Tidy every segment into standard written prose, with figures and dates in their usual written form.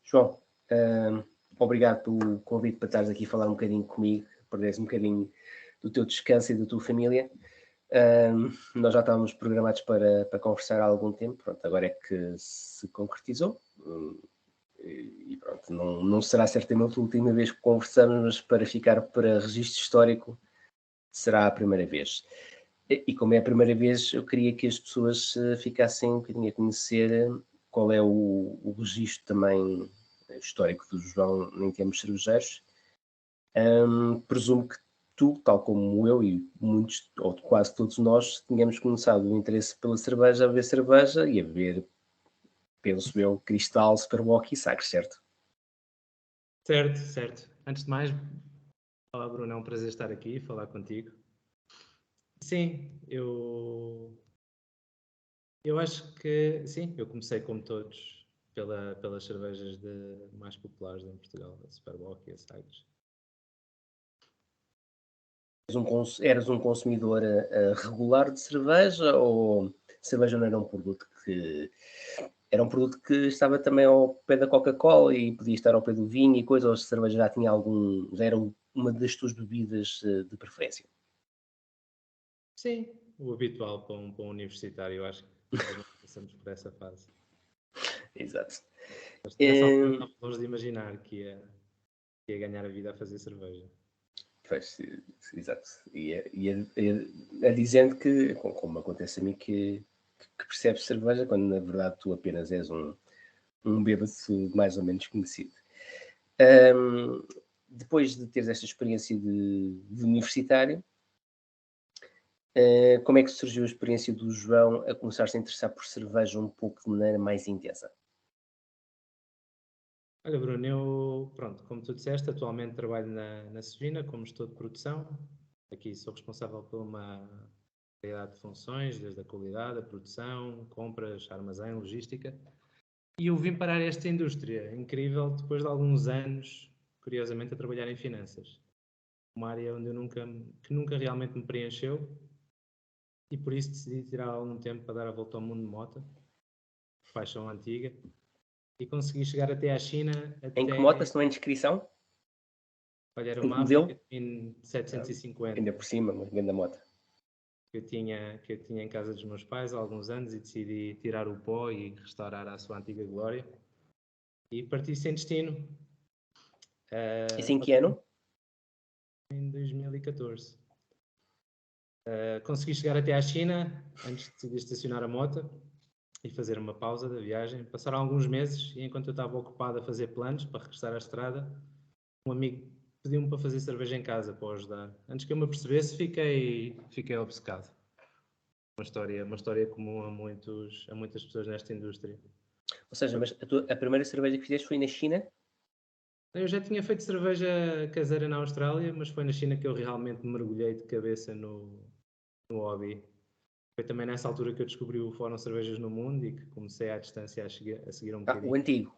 João, hum, obrigado pelo convite para estares aqui a falar um bocadinho comigo, perderes um bocadinho do teu descanso e da tua família. Nós já estávamos programados para conversar há algum tempo, pronto, agora é que se concretizou. E pronto, não será certamente a última vez que conversamos, mas para ficar para registro histórico, será a primeira vez. E como é a primeira vez, eu queria que as pessoas ficassem um bocadinho a conhecer qual é o registro também histórico do João em termos cervejeiros. Presumo que tu, tal como eu e muitos, ou quase todos nós, tínhamos começado o interesse pela cerveja, a beber cerveja e a beber, penso eu, Cristal, Superboc e Sagres, certo? Certo, certo. Antes de mais, olá Bruno, é um prazer estar aqui e falar contigo. Sim, eu acho que sim, eu comecei como todos pelas cervejas mais populares em Portugal, a Superboc e a Sagres. Eras um consumidor regular de cerveja ou cerveja não era um produto que era um produto que estava também ao pé da Coca-Cola e podia estar ao pé do vinho e coisa, ou a cerveja já tinha já era uma das tuas bebidas de preferência? Sim, o habitual para um universitário, eu acho que todos nós passamos por essa fase. Exato. Mas nessa altura estava longe de imaginar que ia ganhar a vida a fazer cerveja. Pois, exato. E é dizendo que, como acontece a mim, que percebes cerveja quando na verdade tu apenas és um bêbado mais ou menos conhecido. Ahm, Depois de teres esta experiência de universitário, como é que surgiu a experiência do João a começar-se a interessar por cerveja um pouco de maneira mais intensa? Olha, Bruno, pronto, como tu disseste, atualmente trabalho na Sovina como gestor de produção. Aqui sou responsável por uma variedade de funções, desde a qualidade, a produção, compras, armazém, logística. E eu vim parar esta indústria incrível depois de alguns anos, curiosamente, a trabalhar em finanças. Uma área onde que nunca realmente me preencheu e por isso decidi tirar algum tempo para dar a volta ao mundo de moto, paixão antiga, e consegui chegar até à China, Em que moto, até. se não é indiscrição? Olha, era Em que uma modelo? Africa Twin Ah, 750 ainda por cima, uma grande moto. que eu tinha em casa dos meus pais há alguns anos e decidi tirar o pó e restaurar à sua antiga glória. E parti sem destino. Esse em Só que que ano? em 2014. Consegui chegar até à China antes de decidir estacionar a moto e fazer uma pausa da viagem. Passaram alguns meses e enquanto eu estava ocupado a fazer planos para regressar à estrada, um amigo pediu-me para fazer cerveja em casa para o ajudar. Antes que eu me apercebesse, fiquei obcecado. Uma história comum a muitas pessoas nesta indústria. Ou seja, mas a primeira cerveja que fizeste foi na China? Eu já tinha feito cerveja caseira na Austrália, mas foi na China que eu realmente mergulhei de cabeça no hobby. Foi também nessa altura que eu descobri o Fórum Cervejas no Mundo e que comecei à distância a seguir um O bocadinho. antigo,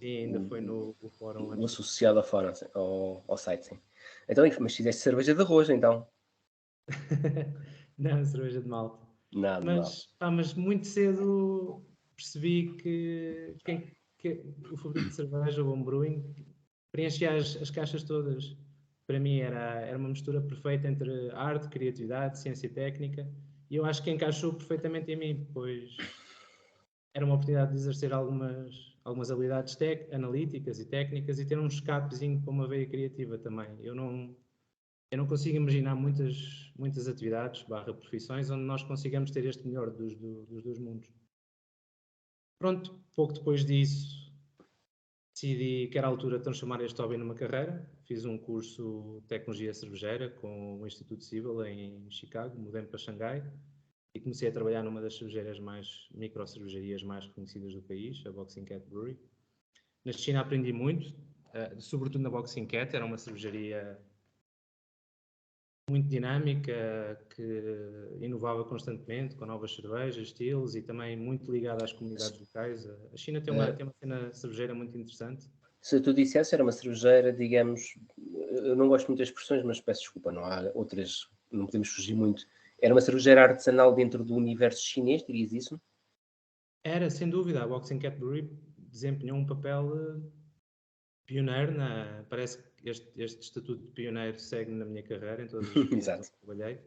E ainda foi no fórum o antes. associado ao fórum, ao site, sim. Então, mas fizeste cerveja de arroz, então. Não, cerveja de malte. Nada mal. Mas muito cedo percebi que o fabrico de cerveja, o homebrewing, preenchia as caixas todas. Para mim era uma mistura perfeita entre arte, criatividade, ciência e técnica. E eu acho que encaixou perfeitamente em mim, pois era uma oportunidade de exercer algumas habilidades analíticas e técnicas e ter um escapezinho para uma veia criativa também. Eu não consigo imaginar muitas atividades, profissões, onde nós consigamos ter este melhor dos dois mundos. Pronto, pouco depois disso, decidi que era a altura de transformar este hobby numa carreira. Fiz um curso de tecnologia cervejeira com o Instituto Siebel em Chicago, mudei para Xangai e comecei a trabalhar numa das micro-cervejarias mais reconhecidas do país, a Boxing Cat Brewery. Na China aprendi muito, sobretudo na Boxing Cat, era uma cervejaria muito dinâmica, que inovava constantemente com novas cervejas, estilos e também muito ligada às comunidades locais. A China tem uma cena cervejeira muito interessante. Se tu dissesse era uma cervejeira, digamos, eu não gosto muito das expressões, mas peço desculpa, não há outras, não podemos fugir muito. Era uma cervejeira artesanal dentro do universo chinês, dirias isso? Era, sem dúvida, a Boxing Cat Brewery desempenhou um papel pioneiro. Parece que este estatuto de pioneiro segue na minha carreira, em todas as experiências que trabalhei.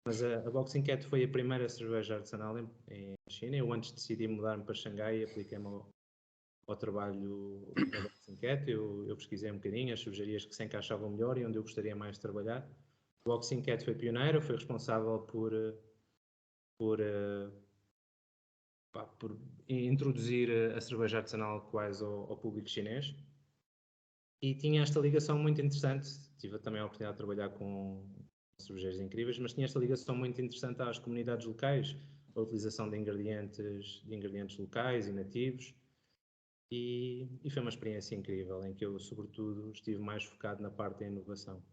Mas a Boxing Cat foi a primeira cerveja artesanal em China. Eu antes decidi mudar-me para Xangai e apliquei-me ao trabalho da Boxing Cat. Eu pesquisei um bocadinho as cervejarias que se encaixavam melhor e onde eu gostaria mais de trabalhar. A Boxing Cat foi pioneira, foi responsável por introduzir a cerveja artesanal quase ao público chinês. E tinha esta ligação muito interessante. Tive também a oportunidade de trabalhar com cervejeiros incríveis, mas tinha esta ligação muito interessante às comunidades locais, a utilização de ingredientes locais e nativos. E foi uma experiência incrível, em que eu, sobretudo, estive mais focado na parte da inovação.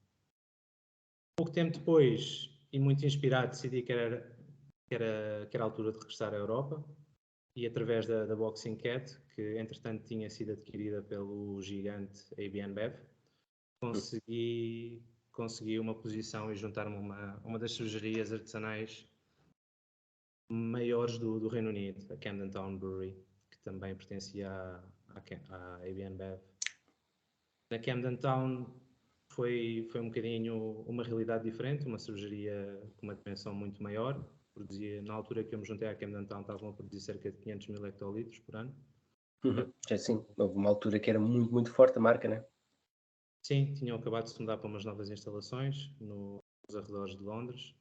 Pouco tempo depois, e muito inspirado, decidi que era a altura de regressar à Europa. E através da Boxing Cat, que entretanto tinha sido adquirida pelo gigante AB InBev, consegui uma posição e juntar-me a uma das cervejarias artesanais maiores do Reino Unido, a Camden Town Brewery, que também pertencia à AB InBev. Na Camden Town foi um bocadinho uma realidade diferente, uma cervejaria com uma dimensão muito maior. Na altura que eu me juntei à Camden Town, estavam a produzir cerca de 500 mil hectolitros por ano. Sim, houve uma altura que era muito, muito forte a marca, né? Sim, tinham acabado de se mudar para umas novas instalações nos arredores de Londres.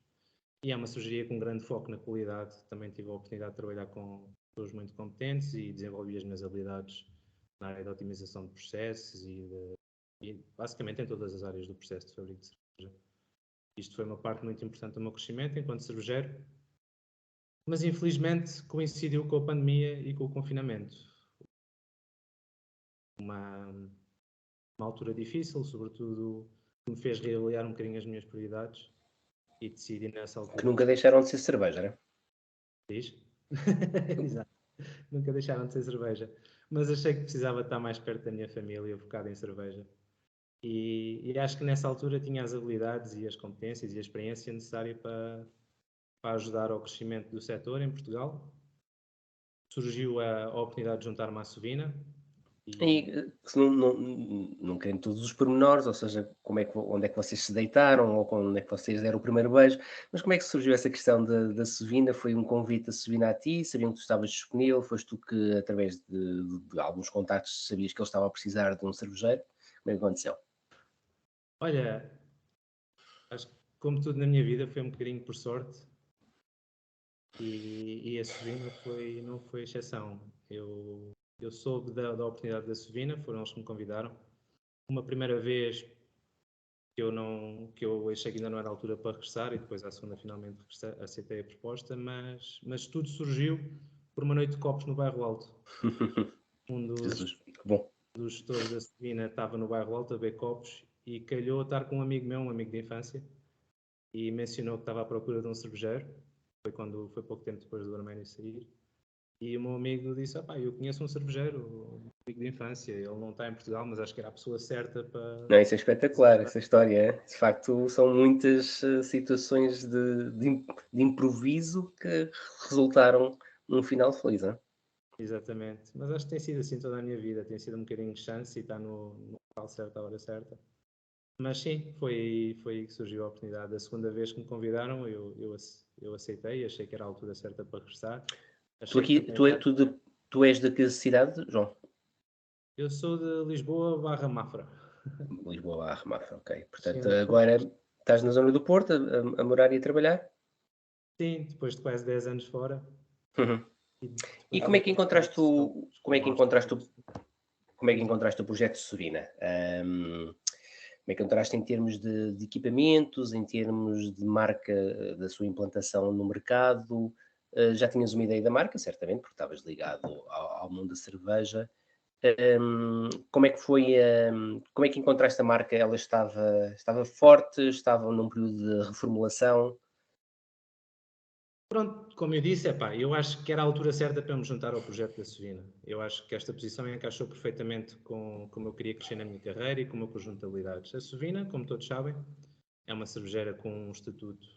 E é uma cervejaria com grande foco na qualidade. Também tive a oportunidade de trabalhar com pessoas muito competentes e desenvolvi as minhas habilidades na área de otimização de processos e basicamente em todas as áreas do processo de fabrico de cerveja. Isto foi uma parte muito importante do meu crescimento enquanto cervejeiro, mas infelizmente coincidiu com a pandemia e com o confinamento. Uma altura difícil, sobretudo, que me fez reavaliar um bocadinho as minhas prioridades e decidi nessa altura... Que nunca deixaram de ser cerveja, né? Diz? Exato. Nunca deixaram de ser cerveja. Mas achei que precisava estar mais perto da minha família, focado em cerveja. E acho que nessa altura tinha as habilidades e as competências e a experiência necessária para ajudar ao crescimento do setor em Portugal. Surgiu a oportunidade de juntar-me à Sovina. E se não querem todos os pormenores, ou seja, onde é que vocês se deitaram, ou onde é que vocês deram o primeiro beijo, mas como é que surgiu essa questão da Sovina? Foi um convite da Sovina a ti? Sabiam que tu estavas disponível? Foste tu que, através de alguns contactos, sabias que ele estava a precisar de um cervejeiro? Como é que aconteceu? Olha, acho que como tudo na minha vida foi um bocadinho por sorte e a Sovina não foi exceção. Eu soube da oportunidade da Sovina, foram eles que me convidaram. Uma primeira vez que eu achei que ainda não era a altura para regressar e depois à segunda finalmente aceitei a proposta, mas tudo surgiu por uma noite de copos no Bairro Alto. Jesus, que bom. Dos gestores da Sovina estava no Bairro Alto a ver copos e calhou a estar com um amigo meu, um amigo de infância, e mencionou que estava à procura de um cervejeiro. Foi pouco tempo depois do Arménio sair. E o meu amigo disse, eu conheço um cervejeiro, um amigo de infância, ele não está em Portugal, mas acho que era a pessoa certa para... Não, isso é espetacular, essa história. É? De facto, são muitas situações de improviso que resultaram num final feliz. Hein? Exatamente, mas acho que tem sido assim toda a minha vida, tem sido um bocadinho de chance e está no local certo, à hora certa. Mas sim, foi aí que surgiu a oportunidade. A segunda vez que me convidaram, eu aceitei, achei que era a altura certa para regressar. Tu és de que cidade, João? Eu sou de Lisboa / Mafra. Lisboa, Mafra, ok. Portanto, Sim, agora estás na zona do Porto a morar e a trabalhar? sim, depois de quase 10 anos fora. Uhum. E como é que encontraste o projeto Sovina? Como é que encontraste em termos de equipamentos, em termos de marca, da sua implantação no mercado? Já tinhas uma ideia da marca, certamente, porque estavas ligado ao mundo da cerveja. Como é que foi, como é que encontraste a marca? Ela estava forte? Estava num período de reformulação? Pronto, como eu disse, eu acho que era a altura certa para me juntar ao projeto da Sovina. Eu acho que esta posição encaixou perfeitamente com como eu queria crescer na minha carreira e com o meu conjunto de habilidades. A Sovina, como todos sabem, é uma cervejeira com um estatuto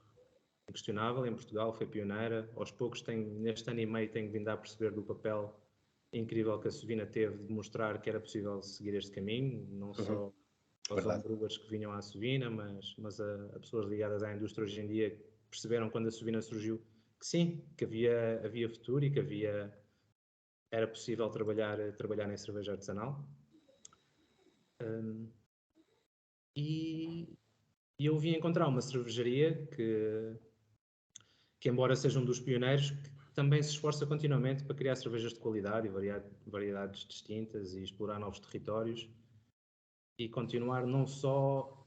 inquestionável em Portugal, foi pioneira. Aos poucos, neste ano e meio, tenho vindo a perceber do papel incrível que a Sovina teve de mostrar que era possível seguir este caminho, não só aos homebrewers que vinham à Sovina, mas a pessoas ligadas à indústria hoje em dia que perceberam quando a Sovina surgiu que sim, que havia futuro e que era possível trabalhar em cerveja artesanal. E eu vim encontrar uma cervejaria que embora seja um dos pioneiros, que também se esforça continuamente para criar cervejas de qualidade e variedades distintas e explorar novos territórios e continuar não só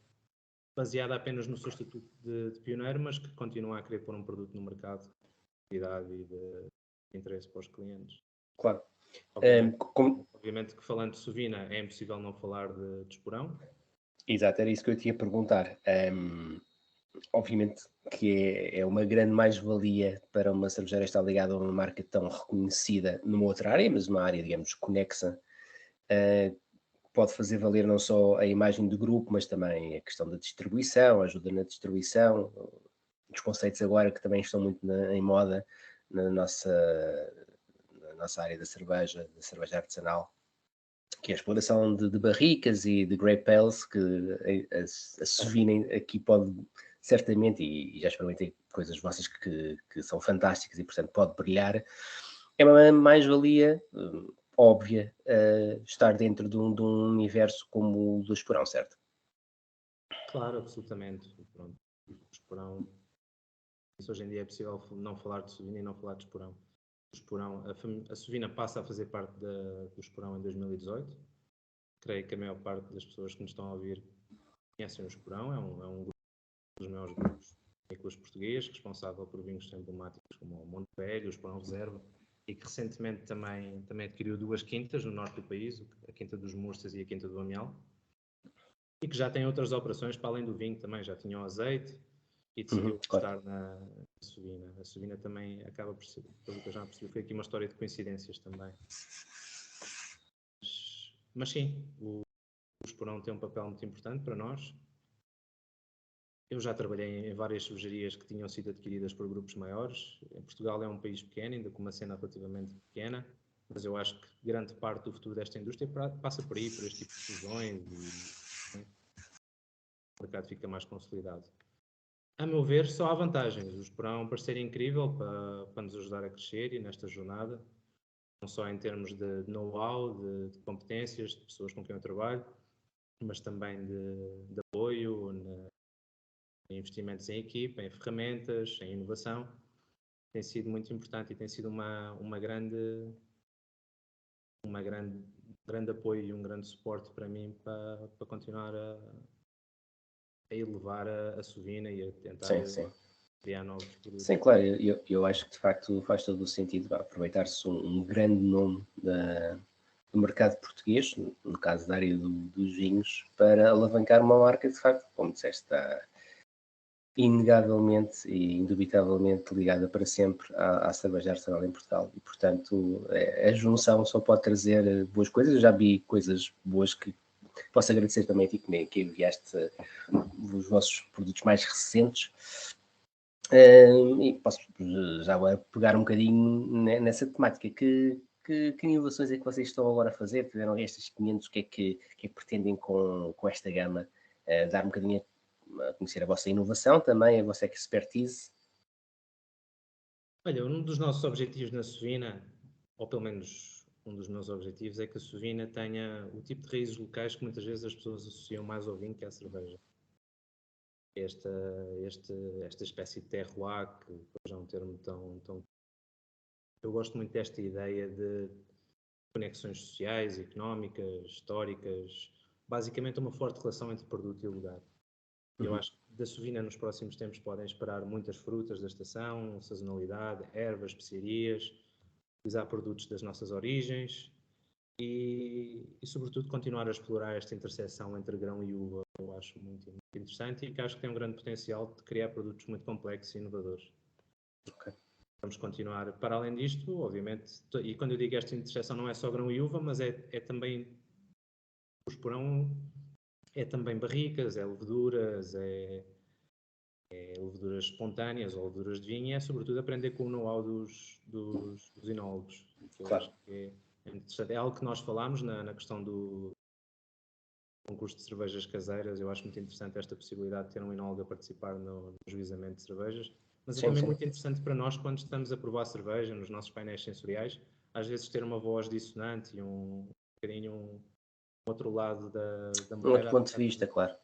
baseada apenas no seu estatuto de pioneiro, mas que continua a querer pôr um produto no mercado de qualidade e de interesse para os clientes. Claro. Obviamente que falando de Sovina é impossível não falar de Esporão. Exato, era isso que eu te ia perguntar. Obviamente que é uma grande mais-valia para uma cervejeira estar ligada a uma marca tão reconhecida numa outra área, mas uma área, digamos, conexa, pode fazer valer não só a imagem do grupo, mas também a questão da distribuição, ajuda na distribuição, os conceitos agora que também estão muito em moda na nossa área da cerveja artesanal, que é a exploração de barricas e de grape ales, que a Sovina aqui pode certamente, e já experimentei coisas vossas que são fantásticas e portanto pode brilhar, é uma mais-valia óbvia estar dentro de um universo como o do Esporão, certo? Claro, absolutamente. Pronto. O Esporão, isso hoje em dia é possível não falar de Sovina e não falar de Esporão. O Esporão, a Sovina passa a fazer parte do Esporão em 2018. Creio que a maior parte das pessoas que nos estão a ouvir conhecem o Esporão. É um dos maiores grupos vinícolas portugueses, responsável por vinhos emblemáticos como o Monte Velho, o Esporão Reserva, e que recentemente também adquiriu 2 quintas no norte do país, a Quinta dos Murças e a Quinta do Amial, e que já tem outras operações para além do vinho também, já tinha o azeite e decidiu apostar na Sovina. A Sovina também acaba por ser, pelo que eu já percebi, foi aqui uma história de coincidências também. Mas sim, o Esporão tem um papel muito importante para nós. Eu já trabalhei em várias cervejarias que tinham sido adquiridas por grupos maiores. Em Portugal é um país pequeno, ainda com uma cena relativamente pequena, mas eu acho que grande parte do futuro desta indústria passa por aí, por este tipo de fusões e o mercado fica mais consolidado. A meu ver, só há vantagens. O Esporão parece ser incrível para nos ajudar a crescer e nesta jornada, não só em termos de know-how, de competências, de pessoas com quem eu trabalho, mas também de apoio, em investimentos em equipa, em ferramentas, em inovação. Tem sido muito importante e tem sido uma grande apoio e um grande suporte para mim para continuar a elevar a Sovina e a tentar criar novos produtos. Sim, claro, eu acho que de facto faz todo o sentido aproveitar-se um grande nome do mercado português, no caso da área dos vinhos, para alavancar uma marca de facto, como disseste, está inegavelmente e indubitavelmente ligada para sempre à cerveja artesanal em Portugal e portanto a junção só pode trazer boas coisas. Eu já vi coisas boas que posso agradecer também a ti que enviaste os vossos produtos mais recentes. E posso já agora pegar um bocadinho nessa temática. Que inovações é que vocês estão agora a fazer? Tiveram estas 500, o que é que pretendem com esta gama? Dar um bocadinho a conhecer a vossa inovação também, a vossa expertise? Olha, um dos nossos objetivos na Sovina, ou pelo menos um dos meus objetivos, é que a Sovina tenha o tipo de raízes locais que muitas vezes as pessoas associam mais ao vinho que à cerveja. Esta espécie de terroir, que depois é um termo tão... Eu gosto muito desta ideia de conexões sociais, económicas, históricas, basicamente uma forte relação entre produto e lugar. Eu acho que da Sovina nos próximos tempos podem esperar muitas frutas da estação, sazonalidade, ervas, especiarias, utilizar produtos das nossas origens e sobretudo continuar a explorar esta interseção entre grão e uva, que eu acho muito interessante e que acho que tem um grande potencial de criar produtos muito complexos e inovadores. Okay. Vamos continuar. Para além disto, obviamente, e quando eu digo esta interseção não é só grão e uva, mas é também o Esporão, é também barricas, é leveduras, é leveduras espontâneas ou leveduras de vinho, é sobretudo aprender com o know-how dos enólogos, que eu acho que É algo que nós falámos na questão do concurso de cervejas caseiras. Eu acho muito interessante esta possibilidade de ter um enólogo a participar no juizamento de cervejas, mas é Sim, também sim. muito interessante para nós quando estamos a provar cerveja nos nossos painéis sensoriais, às vezes ter uma voz dissonante e um bocadinho um outro lado da Um outro moeda ponto de vista, claro.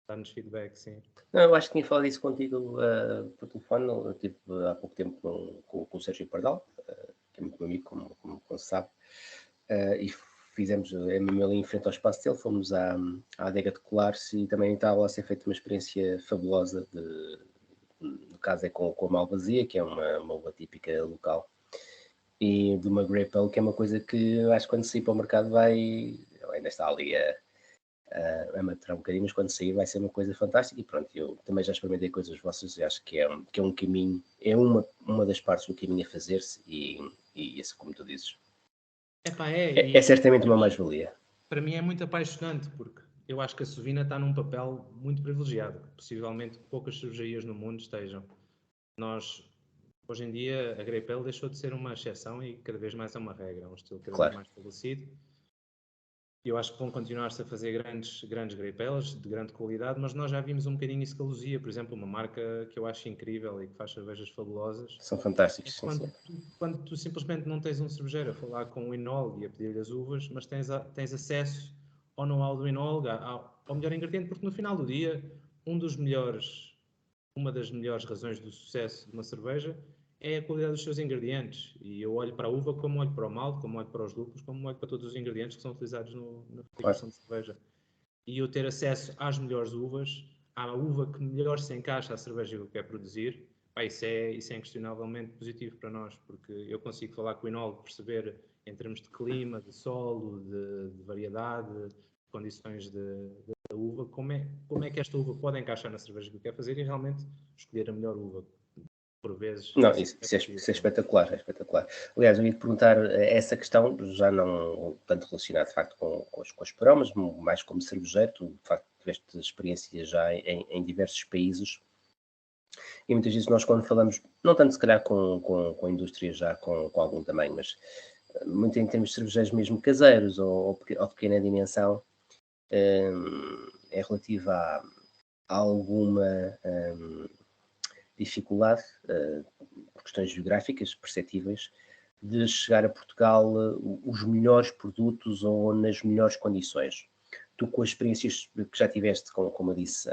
dar-nos feedback, sim. Não, eu acho que tinha falado isso contigo por telefone. Eu tive há pouco tempo com o Sérgio Pardal, que é muito meu amigo, como se sabe, e fizemos mesmo ali em frente ao espaço dele, fomos à adega de Colares e também estava a ser feita uma experiência fabulosa, no caso é com a Malvasia, que é uma uva típica local, e de uma Grape Ale, que é uma coisa que eu acho que quando sair para o mercado ainda está ali a maturar um bocadinho, mas quando sair vai ser uma coisa fantástica. E pronto, eu também já experimentei coisas vossas e acho que é um caminho, é uma das partes do caminho a fazer-se, e isso, como tu dizes, Epá, é certamente uma mais-valia. para mim é muito apaixonante, porque eu acho que a Sovina está num papel muito privilegiado, que possivelmente poucas cervejarias no mundo estejam. Nós, hoje em dia, a Grape Ale deixou de ser uma exceção e cada vez mais é uma regra, é um estilo cada vez Claro. mais estabelecido. Eu acho que vão continuar-se a fazer grandes Grape Ales de grande qualidade, mas nós já vimos um bocadinho isso com a Luzia, por exemplo, uma marca que eu acho incrível e que faz cervejas fabulosas. São fantásticos, sim, Quando, sim. quando tu simplesmente não tens um cervejeiro a falar com o enólogo e a pedir-lhe as uvas, mas tens acesso ao know-how do enólogo, ao melhor ingrediente, porque no final do dia, uma das melhores razões do sucesso de uma cerveja é a qualidade dos seus ingredientes. E eu olho para a uva como olho para o malte, como olho para os lúpulos, como olho para todos os ingredientes que são utilizados na fabricação de cerveja. E eu ter acesso às melhores uvas, à uva que melhor se encaixa à cerveja que eu quero produzir, isso é inquestionavelmente positivo para nós, porque eu consigo falar com o enólogo, perceber em termos de clima, de solo, de variedade, de condições da uva, como é que esta uva pode encaixar na cerveja que eu quero fazer e realmente escolher a melhor uva. Por vezes Não, isso é isso é possível. espetacular, é espetacular. Aliás, eu ia te perguntar essa questão, já não tanto relacionado de facto com os aromas, mais como cervejeiro, tu de facto tiveste experiência já em diversos países, e muitas vezes nós quando falamos, não tanto se calhar com a indústria já com algum tamanho, mas muito em termos de cervejeiros mesmo caseiros ou de pequena dimensão, é relativo a alguma dificuldade, por questões geográficas perceptíveis, de chegar a Portugal os melhores produtos ou nas melhores condições. Tu, com as experiências que já tiveste, como eu disse,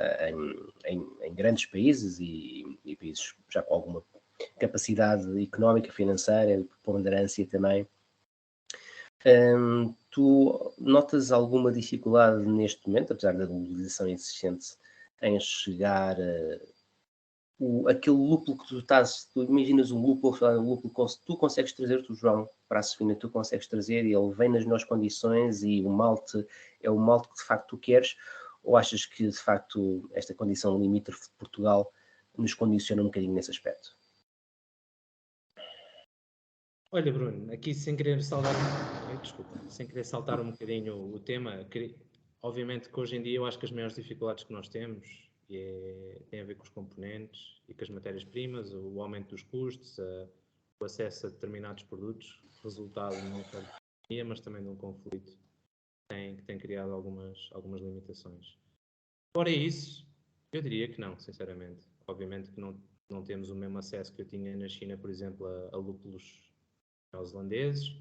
em grandes países e países já com alguma capacidade económica, financeira, ponderância também, tu notas alguma dificuldade neste momento, apesar da globalização existente, em chegar aquele lúpulo que tu imaginas um lúpulo, um lúpulo que tu consegues trazer, tu, João, para a Sofina, tu consegues trazer e ele vem nas melhores condições e o malte é o malte que de facto tu queres, ou achas que de facto esta condição limítrofe de Portugal nos condiciona um bocadinho nesse aspecto? Olha, Bruno, aqui sem querer saltar, desculpa, sem querer saltar um bocadinho o tema, obviamente que hoje em dia eu acho que as maiores dificuldades que nós temos tem a ver com os componentes e com as matérias-primas, o aumento dos custos, o acesso a determinados produtos, resultado não só da pandemia, mas também de um conflito que tem criado algumas limitações. Fora isso, eu diria que não, sinceramente. Obviamente que não temos o mesmo acesso que eu tinha na China, por exemplo, a lúpulos neozelandeses.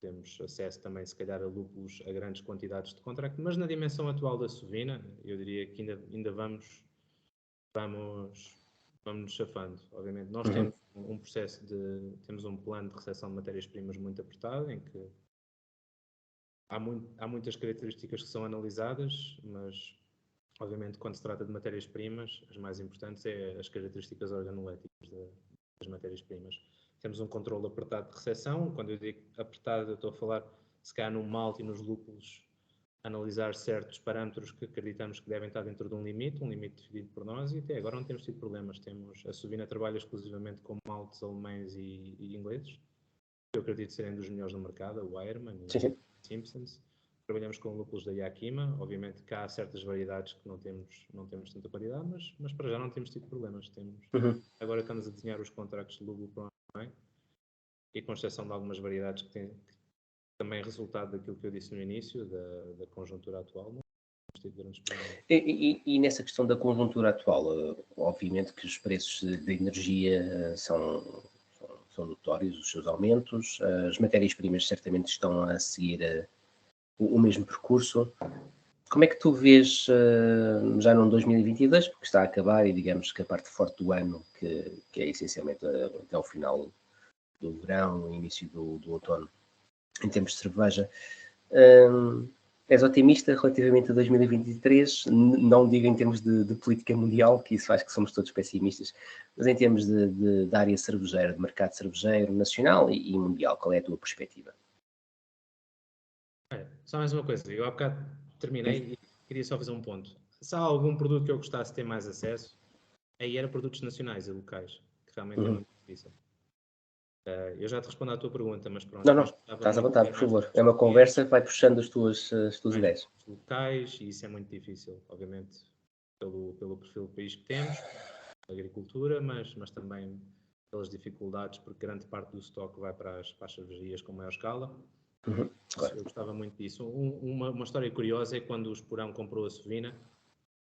Temos acesso também, se calhar, a lúpulos a grandes quantidades de contrato, mas na dimensão atual da Sovina, eu diria que ainda vamos nos chafando. Obviamente, nós Uhum. temos um processo temos um plano de recepção de matérias-primas muito apertado, em que há muitas características que são analisadas, mas obviamente quando se trata de matérias-primas, as mais importantes é as características organoléticas das matérias-primas. Temos um controle apertado de recepção. Quando eu digo apertado, eu estou a falar, se calhar, no malte e nos lúpulos, analisar certos parâmetros que acreditamos que devem estar dentro de um limite definido por nós, e até agora não temos tido problemas. A Sovina trabalha exclusivamente com maltes alemães e ingleses, que eu acredito serem dos melhores no mercado, a Weyermann e Sim, sim. Simpsons. Trabalhamos com lúpulos da Yakima. Obviamente que há certas variedades que não temos tanta qualidade, mas para já não temos tido problemas. Uhum. Agora estamos a desenhar os contratos de lúpulo para o ano que vem, e com exceção de algumas variedades também resultado daquilo que eu disse no início, da conjuntura atual, não temos tido grandes problemas. E nessa questão da conjuntura atual, obviamente que os preços de energia são notórios, os seus aumentos, as matérias-primas certamente estão a seguir o mesmo percurso. Como é que tu vês, já no 2022, porque está a acabar e digamos que a parte forte do ano, que é essencialmente até o final do verão, início do outono, em termos de cerveja, és otimista relativamente a 2023? Não digo em termos de política mundial, que isso acho que somos todos pessimistas, mas em termos de área cervejeira, de mercado cervejeiro nacional e mundial, qual é a tua perspectiva? Olha, só mais uma coisa, eu há bocado terminei e queria só fazer um ponto. Se há algum produto que eu gostasse de ter mais acesso, aí era produtos nacionais e locais, que realmente é Uhum. muito difícil. Eu já te respondo à tua pergunta, mas pronto, Não, não, mas gostava estás à muito de vontade, ter por mais favor. produtos É uma portugueses, conversa que vai puxando as tuas mais ideias. produtos locais, e isso é muito difícil, obviamente, pelo perfil do país que temos, a agricultura, mas também pelas dificuldades, porque grande parte do estoque vai para as cervejarias com maior escala. Uhum, claro. Eu gostava muito disso. Uma história curiosa é quando o Esporão comprou a Sovina,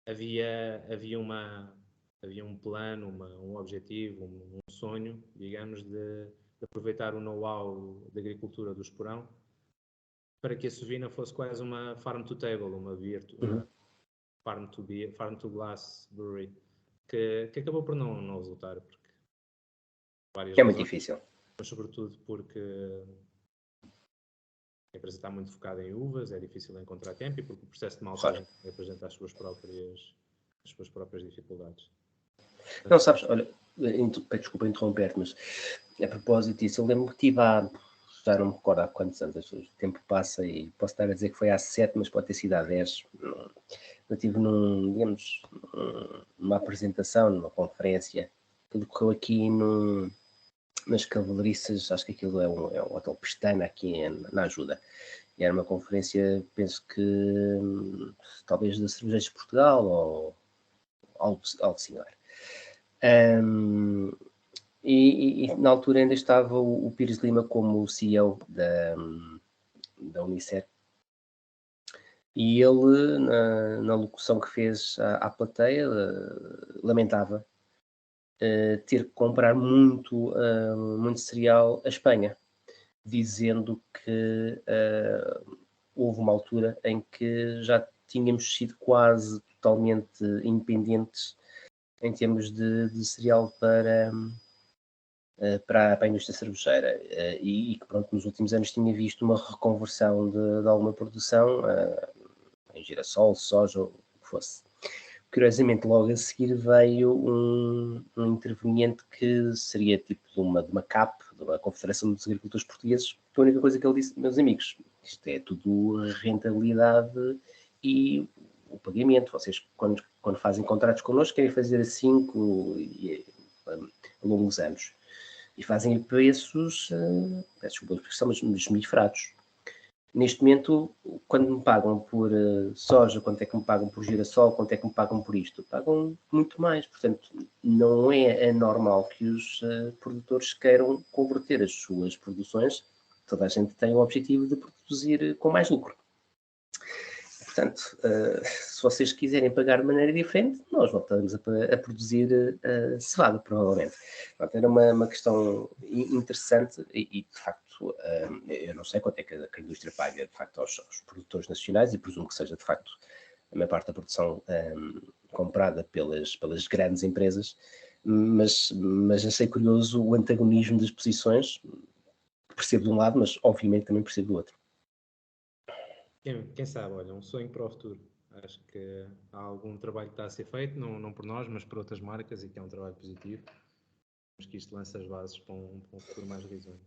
havia um plano, um objetivo, um sonho, digamos, de aproveitar o know-how da agricultura do Esporão para que a Sovina fosse quase uma farm to table, uma Uhum. farm to glass brewery, que acabou por não resultar, porque várias É muito razões, difícil. mas sobretudo porque a empresa está muito focada em uvas, é difícil encontrar tempo e porque o processo de Claro. maltagem apresenta as suas próprias dificuldades. Não, Portanto, sabes, olha, desculpa interromper, mas a propósito disso, eu lembro que estive já não me recordo há quantos anos, o tempo passa e posso estar a dizer que foi há 7, mas pode ter sido há 10. Eu estive digamos, numa apresentação, numa conferência, que decorreu aqui nas Cavalariças, acho que aquilo é um hotel Pestana aqui na Ajuda. E era uma conferência, penso que talvez da Cervejeiros de Portugal ou algo similar. E na altura ainda estava o Pires Lima como CEO da Unicer. E ele, na locução que fez à plateia, lamentava ter que comprar muito cereal à Espanha, dizendo que houve uma altura em que já tínhamos sido quase totalmente independentes em termos de cereal para a indústria cervejeira e que pronto, nos últimos anos tinha visto uma reconversão de alguma produção em girassol, soja, ou o que fosse. Curiosamente, logo a seguir veio um interveniente que seria tipo de uma CAP, de uma Confederação dos Agricultores Portugueses, que a única coisa que ele disse, meus amigos, isto é tudo rentabilidade e o pagamento. Vocês, quando fazem contratos connosco, querem fazer a 5 a longos anos. E fazem preços, peço desculpa a expressão, mas esmifrados. Neste momento, quando me pagam por soja, quanto é que me pagam por girassol, quanto é que me pagam por isto? Pagam muito mais. Portanto, não é anormal que os produtores queiram converter as suas produções. Toda a gente tem o objetivo de produzir com mais lucro. Portanto, se vocês quiserem pagar de maneira diferente, nós voltamos a produzir cevada, provavelmente. Portanto, era uma questão interessante e de facto, eu não sei quanto é que a indústria paga, de facto, aos produtores nacionais e presumo que seja, de facto, a maior parte da produção comprada pelas grandes empresas, mas achei curioso o antagonismo das posições, que percebo de um lado, mas obviamente também percebo do outro. quem sabe, olha, um sonho para o futuro. Acho que há algum trabalho que está a ser feito, não por nós, mas por outras marcas, e que é um trabalho positivo. Acho que isto lança as bases para um futuro mais risonho.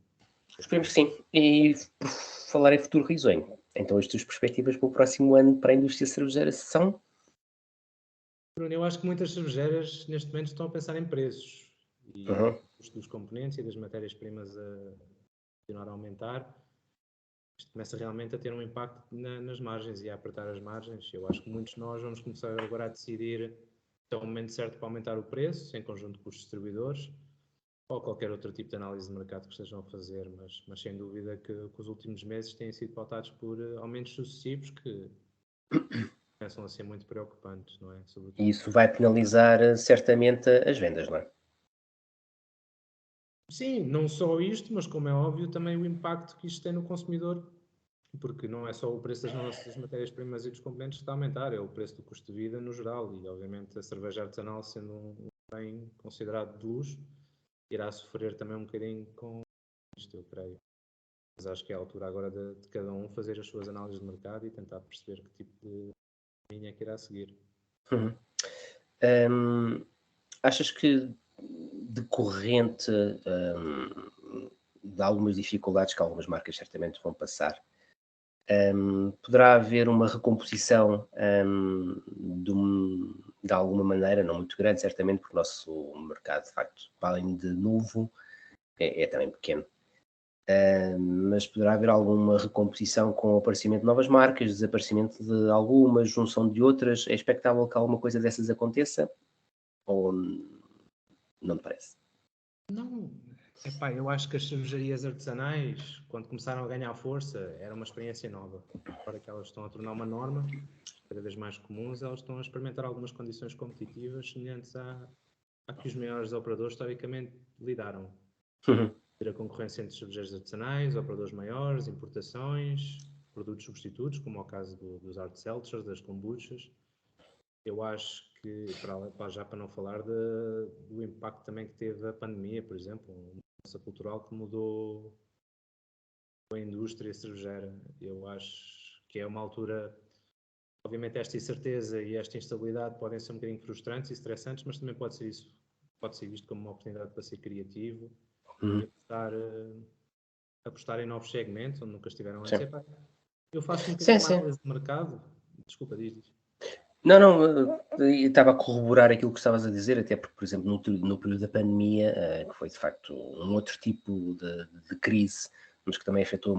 Esperemos que sim. E por falar em futuro risonho, então as tuas perspectivas para o próximo ano para a indústria cervejeira são? Bruno, eu acho que muitas cervejeiras neste momento estão a pensar em preços e Uhum. o custo dos componentes e das matérias-primas a continuar a aumentar. Isto começa realmente a ter um impacto nas margens e a apertar as margens. Eu acho que muitos de nós vamos começar agora a decidir se é o momento certo para aumentar o preço, em conjunto com os distribuidores, ou qualquer outro tipo de análise de mercado que estejam a fazer, mas sem dúvida que os últimos meses têm sido pautados por aumentos sucessivos que começam a ser muito preocupantes, não é? E isso vai penalizar certamente as vendas, não é? Sim, não só isto, mas como é óbvio, também o impacto que isto tem no consumidor, porque não é só o preço das nossas matérias-primas e dos componentes que está a aumentar, é o preço do custo de vida no geral, e obviamente a cerveja artesanal, sendo um bem considerado de luxo, irá sofrer também um bocadinho com isto, eu creio. Mas acho que é a altura agora de cada um fazer as suas análises de mercado e tentar perceber que tipo de linha é que irá seguir. Uhum. Hum, Achas que decorrente, de algumas dificuldades que algumas marcas certamente vão passar, poderá haver uma recomposição, de alguma maneira, não muito grande, certamente, porque o nosso mercado, de facto, para além de novo, é também pequeno. Mas poderá haver alguma recomposição com o aparecimento de novas marcas, desaparecimento de algumas, junção de outras. É expectável que alguma coisa dessas aconteça? Ou não te parece? Não, epá, eu acho que as cervejarias artesanais, quando começaram a ganhar força, era uma experiência nova. Agora que elas estão a tornar uma norma, cada vez mais comuns, elas estão a experimentar algumas condições competitivas semelhantes a que os maiores operadores historicamente lidaram. Uhum. Ter a concorrência entre cervejeiros artesanais, operadores maiores, importações, produtos substitutos, como é o caso dos hard seltzers, das kombuchas. Eu acho que, já para não falar do impacto também que teve a pandemia, por exemplo, uma mudança cultural que mudou a indústria cervejeira. Eu acho que é uma altura, obviamente esta incerteza e esta instabilidade podem ser um bocadinho frustrantes e estressantes, mas também pode ser visto como uma oportunidade para ser criativo e Uhum. apostar em novos segmentos onde nunca estiveram antes. Sim. Epá, eu faço um bocadinho Sim, uma sim. análise de mercado. Desculpa, diz. Não, não, estava a corroborar aquilo que estavas a dizer, até porque, por exemplo, no período da pandemia, que foi de facto um outro tipo de crise, mas que também afetou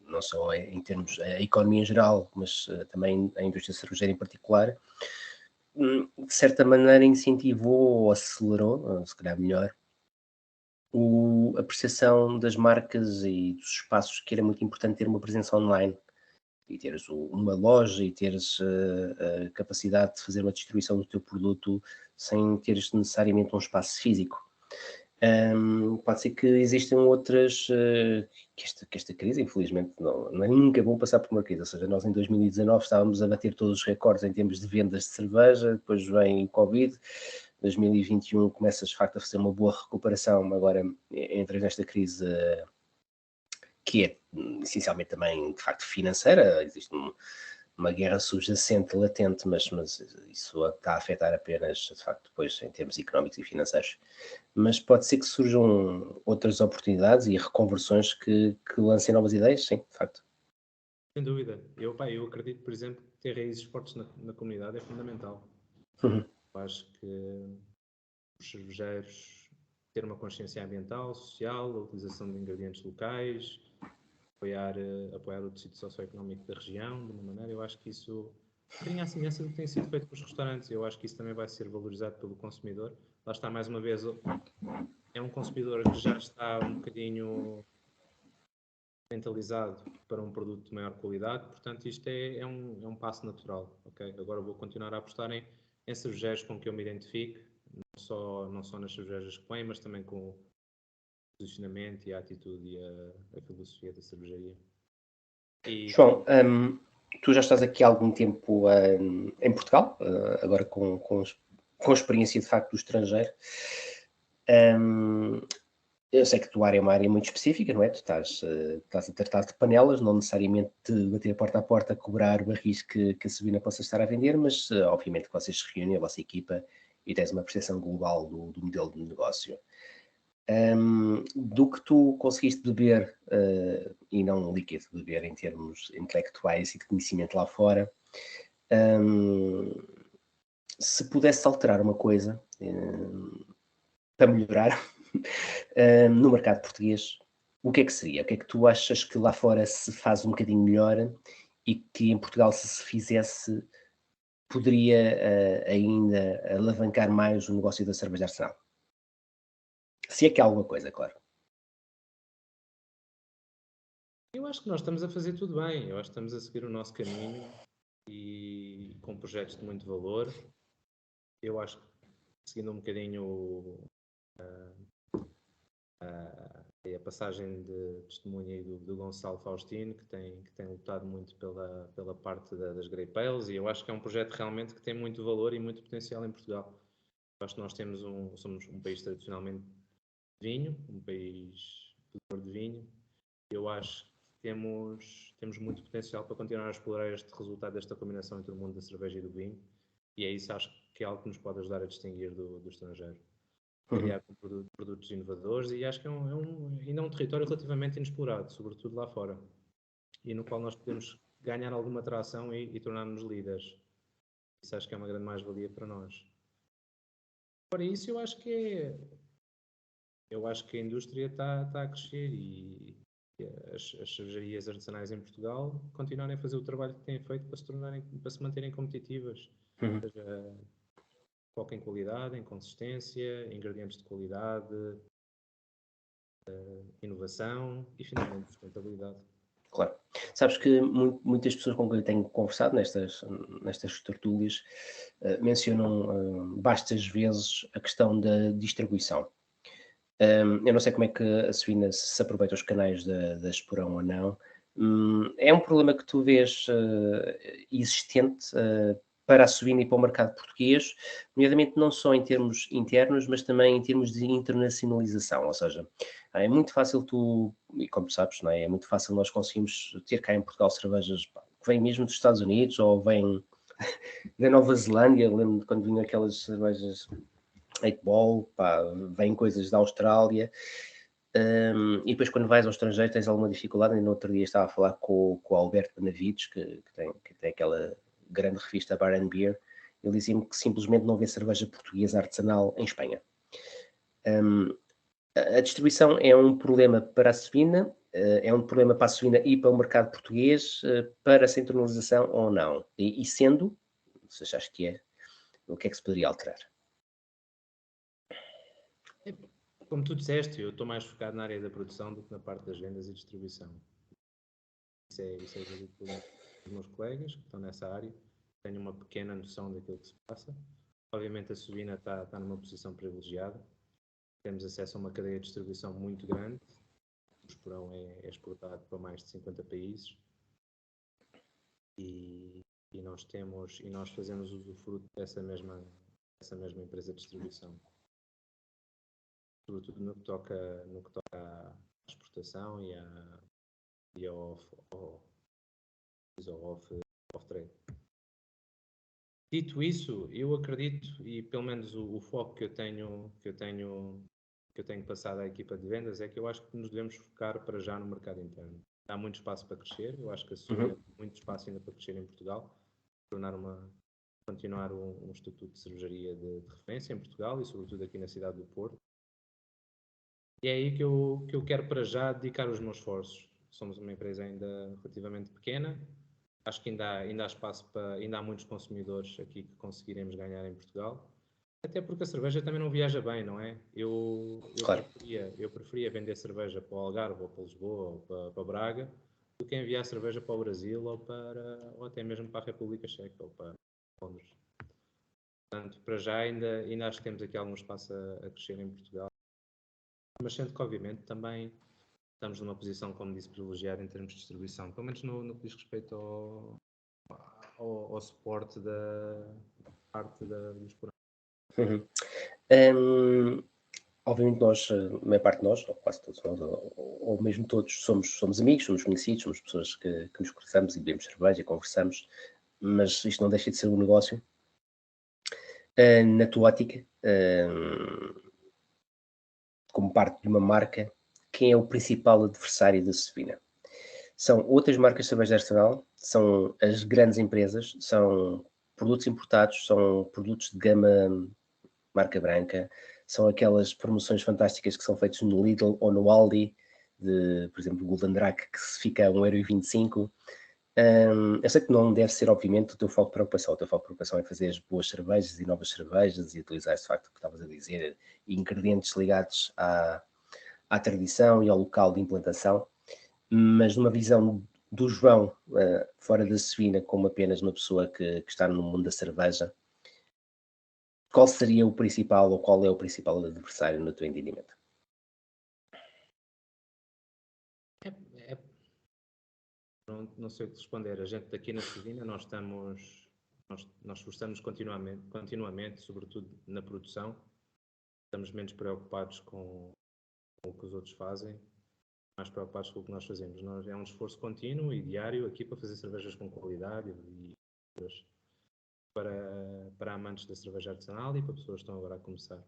não só em termos a economia em geral, mas também a indústria cervejeira em particular, de certa maneira incentivou ou acelerou, se calhar melhor, a percepção das marcas e dos espaços que era muito importante ter uma presença online e teres uma loja e teres a capacidade de fazer uma distribuição do teu produto sem teres necessariamente um espaço físico. Pode ser que existam outras, que esta crise, infelizmente, não é nunca bom passar por uma crise. Ou seja, nós em 2019 estávamos a bater todos os recordes em termos de vendas de cerveja, depois vem o Covid, 2021 começas de facto a fazer uma boa recuperação, agora entras nesta crise que é essencialmente também de facto financeira, existe uma guerra subjacente, latente, mas isso está a afetar apenas de facto depois em termos económicos e financeiros. Mas pode ser que surjam outras oportunidades e reconversões que lancem novas ideias, sim, de facto. Sem dúvida. Eu acredito, por exemplo, que ter raízes fortes na comunidade é fundamental. Uhum. Eu acho que os cervejeiros ter uma consciência ambiental, social, a utilização de ingredientes locais, apoiar o tecido socioeconómico da região, de uma maneira, eu acho que isso, um bocadinho à semelhança do que tem sido feito com os restaurantes, eu acho que isso também vai ser valorizado pelo consumidor. Lá está, mais uma vez, é um consumidor que já está um bocadinho mentalizado para um produto de maior qualidade, portanto isto é um passo natural, ok? Agora vou continuar a apostar em cervejeiros com que eu me identifique, não só nas cervejas que põem, mas também com o posicionamento e a atitude e a filosofia da cervejaria. E João, tu já estás aqui há algum tempo em Portugal, agora com a experiência de facto do estrangeiro. Hum, eu sei que a tua área é uma área muito específica, não é? Tu estás a tratar de panelas, não necessariamente de bater porta a porta, cobrar barris que a Sabina possa estar a vender, mas obviamente que vocês se reúnem, a vossa equipa, e tens uma percepção global do modelo de negócio. Do que tu conseguiste beber, e não líquido, beber em termos intelectuais e de conhecimento lá fora, hum, se pudesse alterar uma coisa para melhorar no mercado português, o que é que seria? O que é que tu achas que lá fora se faz um bocadinho melhor e que em Portugal, se fizesse, poderia ainda alavancar mais o negócio da cerveja artesanal? Se é que há alguma coisa, claro. Eu acho que nós estamos a fazer tudo bem. Eu acho que estamos a seguir o nosso caminho e com projetos de muito valor. Eu acho que, seguindo um bocadinho a passagem de testemunha aí do Gonçalo Faustino, que tem lutado muito pela parte das Grey Pales, e eu acho que é um projeto realmente que tem muito valor e muito potencial em Portugal. Eu acho que nós somos um país tradicionalmente de vinho, um país produtor de vinho. Eu acho que temos muito potencial para continuar a explorar este resultado desta combinação entre o mundo da cerveja e do vinho, e é isso, acho que é algo que nos pode ajudar a distinguir do estrangeiro. Criar produtos inovadores, e acho que ainda é um território relativamente inexplorado, sobretudo lá fora, e no qual nós podemos ganhar alguma atração e tornar-nos líderes. Isso acho que é uma grande mais-valia para nós. Para isso, eu acho que a indústria está a crescer e as cervejarias artesanais em Portugal continuarem a fazer o trabalho que têm feito para se manterem competitivas. Ou seja, foco em qualidade, em consistência, ingredientes de qualidade, inovação e, finalmente, sustentabilidade. Claro. Sabes que muitas pessoas com quem eu tenho conversado nestas tertúlias mencionam bastas vezes a questão da distribuição. Eu não sei como é que a Sofina se aproveita os canais da Esporão ou não. É um problema que tu vês existente para a Sofina e para o mercado português, nomeadamente não só em termos internos, mas também em termos de internacionalização. Ou seja, é muito fácil e como sabes, não é? É muito fácil nós conseguimos ter cá em Portugal cervejas que vêm mesmo dos Estados Unidos ou vêm da Nova Zelândia. Lembro de quando vinham aquelas cervejas 8-Ball, vêm coisas da Austrália, e depois quando vais ao estrangeiro tens alguma dificuldade. No outro dia estava a falar com o Alberto Benavides, que tem aquela grande revista Bar and Beer. Ele dizia-me que simplesmente não vê cerveja portuguesa artesanal em Espanha. A distribuição é um problema para a Sofina, é um problema para a Sofina e para o mercado português, para a centralização ou não? E sendo, se achas que é, o que é que se poderia alterar? Como tu disseste, eu estou mais focado na área da produção do que na parte das vendas e distribuição. Isso é exigido pelos meus colegas que estão nessa área. Tenho uma pequena noção daquilo que se passa. Obviamente a Sofina está numa posição privilegiada. Temos acesso a uma cadeia de distribuição muito grande. O Esporão é exportado para mais de 50 países. E nós fazemos usufruto dessa mesma empresa de distribuição. Sobretudo no que toca à exportação e ao off-trade. Dito isso, eu acredito, e pelo menos o foco que eu tenho passado à equipa de vendas, é que eu acho que nos devemos focar para já no mercado interno. Há muito espaço para crescer. Eu acho que a Sofina tem muito espaço ainda para crescer em Portugal, continuar um estatuto de cervejaria de referência em Portugal e sobretudo aqui na cidade do Porto. E é aí que eu quero para já dedicar os meus esforços. Somos uma empresa ainda relativamente pequena. Acho que ainda há espaço ainda há muitos consumidores aqui que conseguiremos ganhar em Portugal. Até porque a cerveja também não viaja bem, não é? Claro. Eu preferia vender cerveja para o Algarve ou para Lisboa ou para Braga do que enviar cerveja para o Brasil ou até mesmo para a República Checa ou para Londres. Portanto, para já ainda acho que temos aqui algum espaço a crescer em Portugal. Mas sendo que, obviamente, também estamos numa posição, como disse, privilegiada em termos de distribuição, pelo menos no que diz respeito ao suporte da parte dos programas. Obviamente nós, a maior parte de nós, ou quase todos nós, ou mesmo todos, somos amigos, somos conhecidos, somos pessoas que nos cruzamos e bebemos cerveja e conversamos, mas isto não deixa de ser um negócio. Na tua ótica, como parte de uma marca, quem é o principal adversário da Sofina? São outras marcas de cerveja artesanal? São as grandes empresas? São produtos importados? São produtos de gama marca branca? São aquelas promoções fantásticas que são feitas no Lidl ou no Aldi, por exemplo, o Golden Drac, que se fica a 1,25€. Eu sei que não deve ser, obviamente, o teu foco de preocupação. O teu foco de preocupação é fazer as boas cervejas e novas cervejas e utilizar esse facto que estavas a dizer, ingredientes ligados à tradição e ao local de implantação, mas numa visão do João, fora da Sefina, como apenas uma pessoa que está no mundo da cerveja, qual seria o principal ou qual é o principal adversário no teu entendimento? É, é- não sei o que responder. A gente daqui na Sardina, nós esforçamos continuamente, sobretudo na produção. Estamos menos preocupados com o que os outros fazem, mais preocupados com o que nós fazemos. É um esforço contínuo e diário aqui para fazer cervejas com qualidade e para amantes da cerveja artesanal e para pessoas que estão agora a começar.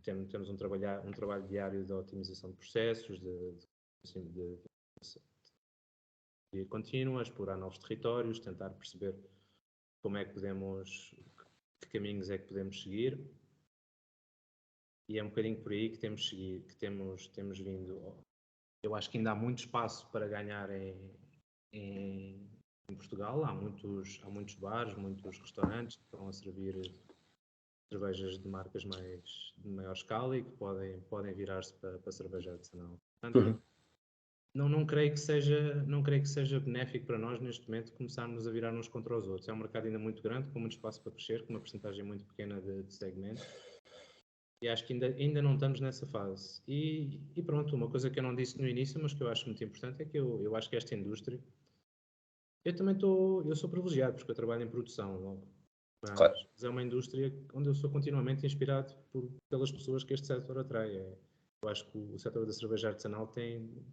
Temos um trabalho diário de otimização de processos, de contínua, explorar novos territórios, tentar perceber como é que que caminhos é que podemos seguir. E é um bocadinho por aí que temos vindo. Eu acho que ainda há muito espaço para ganhar em Portugal. Há muitos bares, muitos restaurantes que estão a servir cervejas de marcas de maior escala e que podem virar-se para cerveja artesanal. Portanto, não creio que seja benéfico para nós neste momento começarmos a virar uns contra os outros. É um mercado ainda muito grande, com muito espaço para crescer, com uma porcentagem muito pequena de segmento. E acho que ainda não estamos nessa fase. E pronto, uma coisa que eu não disse no início, mas que eu acho muito importante, é que eu acho que esta indústria... Eu sou privilegiado, porque eu trabalho em produção logo. Claro. Mas é uma indústria onde eu sou continuamente inspirado pelas pessoas que este setor atrai. Eu acho que o setor da cerveja artesanal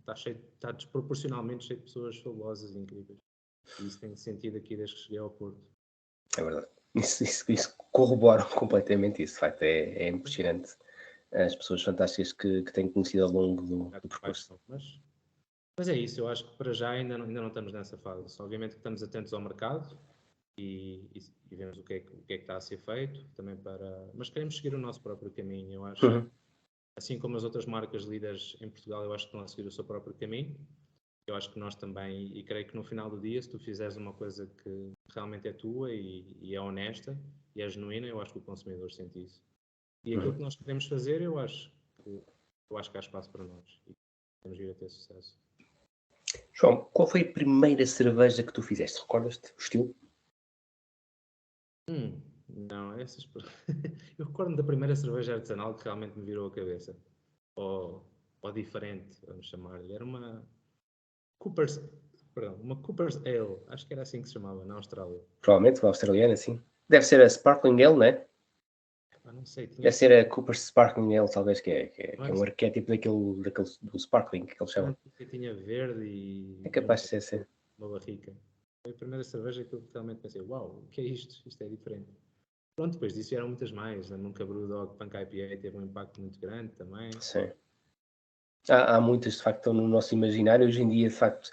está desproporcionalmente cheio de pessoas fabulosas e incríveis. E isso tem sentido aqui desde que cheguei ao Porto. É verdade. Isso corrobora completamente isso. De facto, é impressionante as pessoas fantásticas que tenho conhecido ao longo do percurso. Mas é isso, eu acho que para já ainda não estamos nessa fase. Obviamente que estamos atentos ao mercado e vemos o que é que está a ser feito, mas queremos seguir o nosso próprio caminho. Eu acho, assim como as outras marcas líderes em Portugal, eu acho que estão a seguir o seu próprio caminho. Eu acho que nós também, e creio que no final do dia, se tu fizeres uma coisa que realmente é tua e é honesta e é genuína, eu acho que o consumidor sente isso. E aquilo que nós queremos fazer, eu acho que há espaço para nós e podemos vir a ter sucesso. João, qual foi a primeira cerveja que tu fizeste? Recordas-te o estilo? Não, eu recordo da primeira cerveja artesanal que realmente me virou a cabeça. Ou diferente, vamos chamar-lhe. Era uma Cooper's Ale, acho que era assim que se chamava, na Austrália. Provavelmente, uma australiana, sim. Deve ser a Sparkling Ale, não é? Não sei, Deve ser a Cooper's Sparkling Ale, talvez, que é um arquétipo daquele do Sparkling, que eles chamam. Tinha verde e É capaz de ser, sim. uma barrica. Foi a primeira cerveja que eu realmente pensei, uau, o que é isto? Isto é diferente. Pronto, depois disso vieram muitas mais. Nunca Brewdog Punk IPA teve um impacto muito grande também. Sim. Há muitas, de facto, estão no nosso imaginário. Hoje em dia, de facto,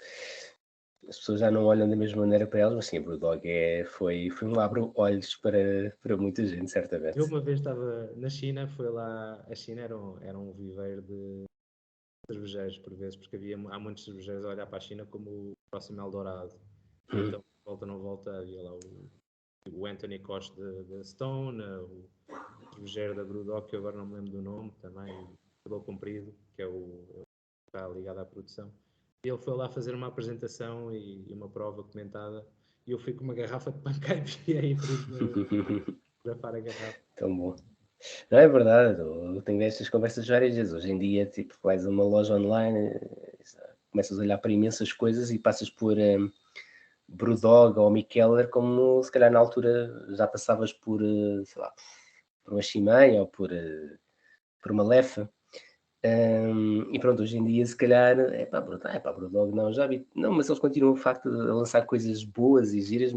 as pessoas já não olham da mesma maneira para elas, mas sim, a Brewdog foi um abre-olhos para muita gente, certamente. Eu uma vez estava na China, foi lá, a China era um viveiro de cervejeiros, por vezes, porque há muitos cervejeiros a olhar para a China como o próximo Eldorado. Então, volta não volta, havia lá o Anthony Koch da Stone, o cervejeiro da Brewdog, que eu agora não me lembro do nome, também, o cabelo comprido, que é o que está ligado à produção. E ele foi lá fazer uma apresentação e uma prova comentada, e eu fui com uma garrafa de Punk IPA e fotografar a garrafa. Tão bom. Não é verdade, eu tenho estas conversas várias vezes. Hoje em dia, tipo, vais a uma loja online, começas a olhar para imensas coisas e passas por Brewdog ou Mikkeller, como se calhar na altura já passavas por, sei lá, por uma Chimay ou por uma Lefa. E pronto, hoje em dia, se calhar, Brewdog não, já vi. Não, mas eles continuam, de facto, a lançar coisas boas e giras,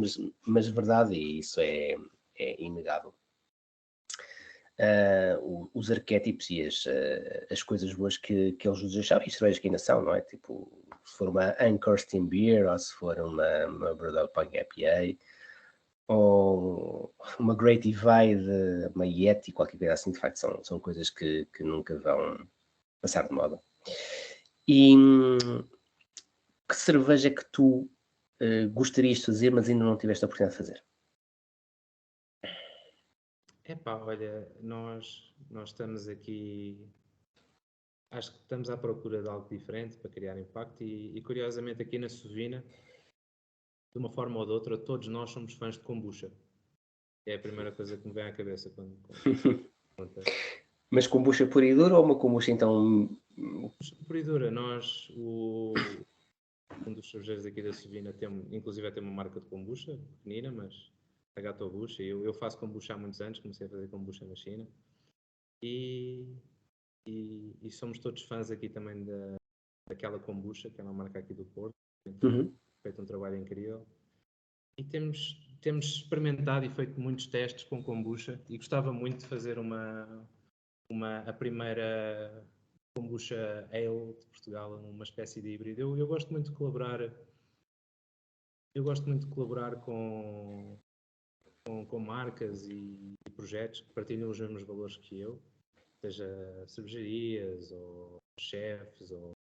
mas verdade, e isso é inegável. Os arquétipos e as coisas boas que eles nos deixaram, e as cervejas que ainda são, não é? Tipo, se for uma Anchor Steam Beer, ou se for uma Brewdog Punk IPA, ou uma Great Divide, uma Yeti, qualquer coisa assim, de facto, são coisas que nunca vão passar de moda. E que cerveja que tu gostarias de fazer, mas ainda não tiveste a oportunidade de fazer? Epá, olha, nós estamos aqui, acho que estamos à procura de algo diferente para criar impacto e curiosamente aqui na Sovina, de uma forma ou de outra, todos nós somos fãs de kombucha. É a primeira coisa que me vem à cabeça quando contas. Mas kombucha pura e dura ou uma kombucha então... Por aí dura, um dos cervejeiros aqui da Sovina inclusive tem uma marca de kombucha, pequenina, mas a Gatobucha. Eu faço kombucha há muitos anos, comecei a fazer kombucha na China. E, e somos todos fãs aqui também daquela kombucha, que é uma marca aqui do Porto, que tem Uhum. feito um trabalho incrível. E temos experimentado e feito muitos testes com kombucha e gostava muito de fazer a primeira kombucha ale de Portugal, uma espécie de híbrido. Eu gosto muito de colaborar. Eu gosto muito de colaborar com marcas e projetos que partilham os mesmos valores que eu, seja cervejarias, ou chefes, ou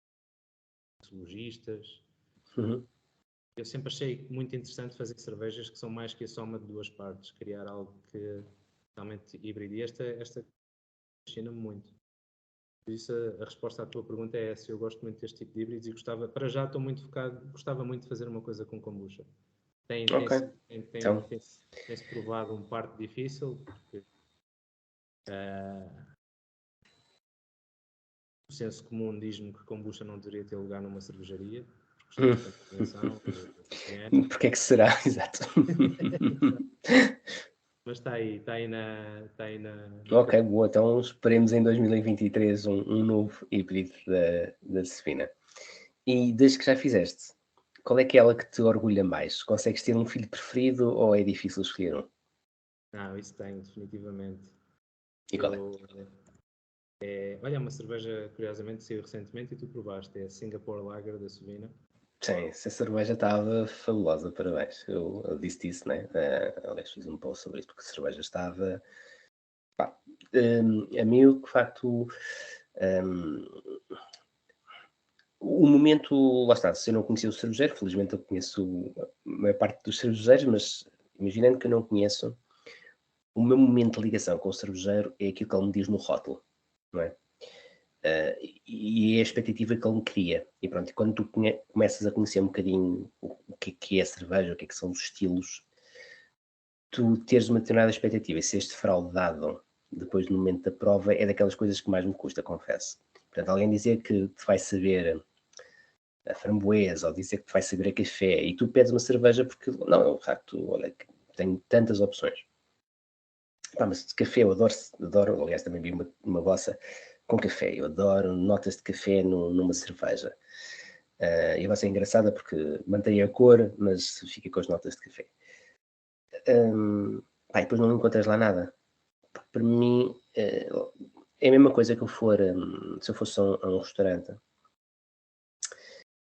lojistas. Uhum. Eu sempre achei muito interessante fazer cervejas que são mais que a soma de duas partes, criar algo que realmente híbrido. E esta fascina-me muito. Por isso, a resposta à tua pergunta é essa. Eu gosto muito deste tipo de híbridos e para já estou muito focado, gostava muito de fazer uma coisa com kombucha. Ok. Então, Tem-se provado um parto difícil, porque o senso comum diz-me que kombucha não deveria ter lugar numa cervejaria, por questões de contaminação, higiene. porque é que será? Exato. Mas está aí na Ok, boa. Então esperemos em 2023 um novo híbrido da Sefina. E desde que já fizeste, qual é aquela que te orgulha mais? Consegues ter um filho preferido ou é difícil escolher um? Não, isso tenho, definitivamente. E qual é? Olha, é uma cerveja, curiosamente, saiu recentemente e tu provaste. É a Singapore Lager da Sovina. Sim, essa cerveja estava fabulosa, parabéns. Eu disse isso, né? Aliás, fiz um post sobre isso, porque a cerveja estava. Pá, a mim, de facto, um, o momento, lá está, se eu não conhecia o cervejeiro, felizmente eu conheço a maior parte dos cervejeiros, mas imaginando que eu não conheço, o meu momento de ligação com o cervejeiro é aquilo que ele me diz no rótulo, não é? E é a expectativa que ele me cria. E pronto, e quando tu começas a conhecer um bocadinho o que é a cerveja, o que são os estilos, tu teres uma determinada expectativa e seres defraudado depois no momento da prova é daquelas coisas que mais me custa, confesso. Portanto, alguém dizer que te vai saber a framboesa ou dizer que te vai saber a café e tu pedes uma cerveja porque, não, de facto, olha, que tenho tantas opções. Pá, mas de café eu adoro, aliás também vi uma vossa com café, eu adoro notas de café numa cerveja. E a vossa é engraçada porque mantém a cor, mas fica com as notas de café. Pá, e depois não encontras lá nada. Para mim, é a mesma coisa que eu for, se eu fosse a um restaurante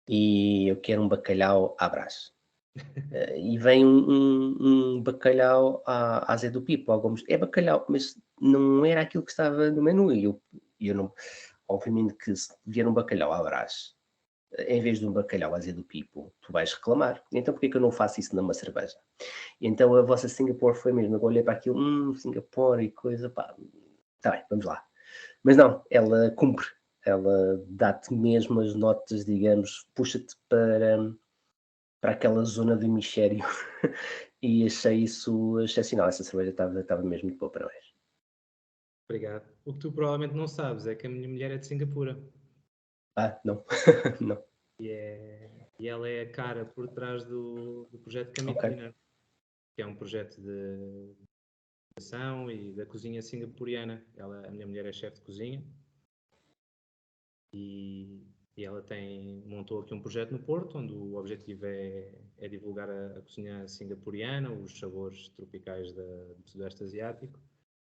e eu quero um bacalhau à Brás. E vem um bacalhau à Zé do Pipo, é bacalhau, mas não era aquilo que estava no menu. E eu não, obviamente que se vier um bacalhau à Brás, em vez de um bacalhau à Zé do Pipo, tu vais reclamar. Então porquê que eu não faço isso numa cerveja? E então a vossa Singapore foi mesmo, eu olhei para aquilo, Singapore e coisa, pá, está bem, vamos lá. Mas não, ela cumpre, ela dá-te mesmo as notas, digamos, puxa-te para aquela zona do hemisfério e achei isso excepcional. Essa cerveja estava mesmo muito boa, parabéns. Obrigado. O que tu provavelmente não sabes é que a minha mulher é de Singapura. Ah, não, não, E ela é a cara por trás do projeto Caminho ok. Culinário, que é um projeto de educação e da cozinha singapuriana. A minha mulher é chefe de cozinha e ela montou aqui um projeto no Porto, onde o objetivo é divulgar a cozinha singapuriana, os sabores tropicais do Sudeste Asiático.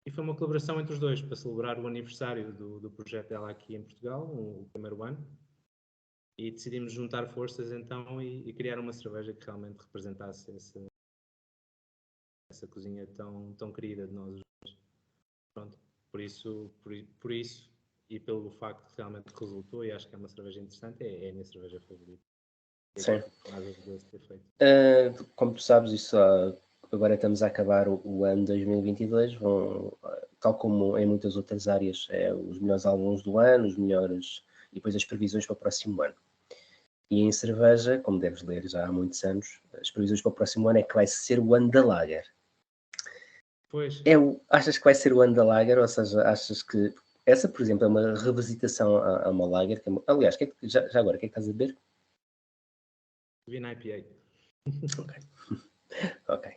E foi uma colaboração entre os dois para celebrar o aniversário do projeto dela aqui em Portugal, o primeiro ano. E decidimos juntar forças então e criar uma cerveja que realmente representasse essa cozinha tão querida de nós. Pronto, por isso e pelo facto que realmente resultou, e acho que é uma cerveja interessante, é a minha cerveja favorita. Sim. Nada de ter feito. Como tu sabes, isso agora estamos a acabar o ano 2022, tal como em muitas outras áreas, os melhores álbuns do ano, os melhores, e depois as previsões para o próximo ano. E em cerveja, como deves ler já há muitos anos, as previsões para o próximo ano é que vai ser o ano da Lager. Pois, Achas que vai ser o ano da Lager? Ou seja, achas que essa, por exemplo, é uma revisitação a uma Lager? Aliás, já agora, o que é que estás a beber? Vina IPA. Ok.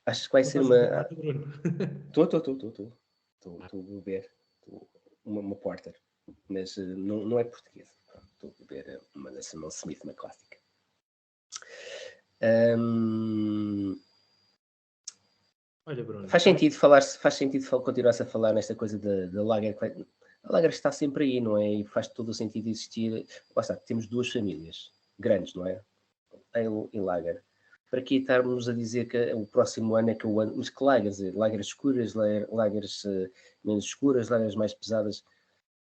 Achas que vai Não ser estás a uma. beber nada, Bruno? Estou a beber uma Porter, mas não é portuguesa. Estou a beber uma da Samuel Smith, uma clássica. Olha, Bruno, Faz sentido continuar-se a falar nesta coisa da Lager. A Lager está sempre aí, não é? E faz todo o sentido existir. Lá está, temos duas famílias grandes, não é? Ale e Lager. Para aqui estarmos a dizer que o próximo ano é que o ano. Mas que lagers? Lagers escuras, lagers menos escuras, lagers mais pesadas.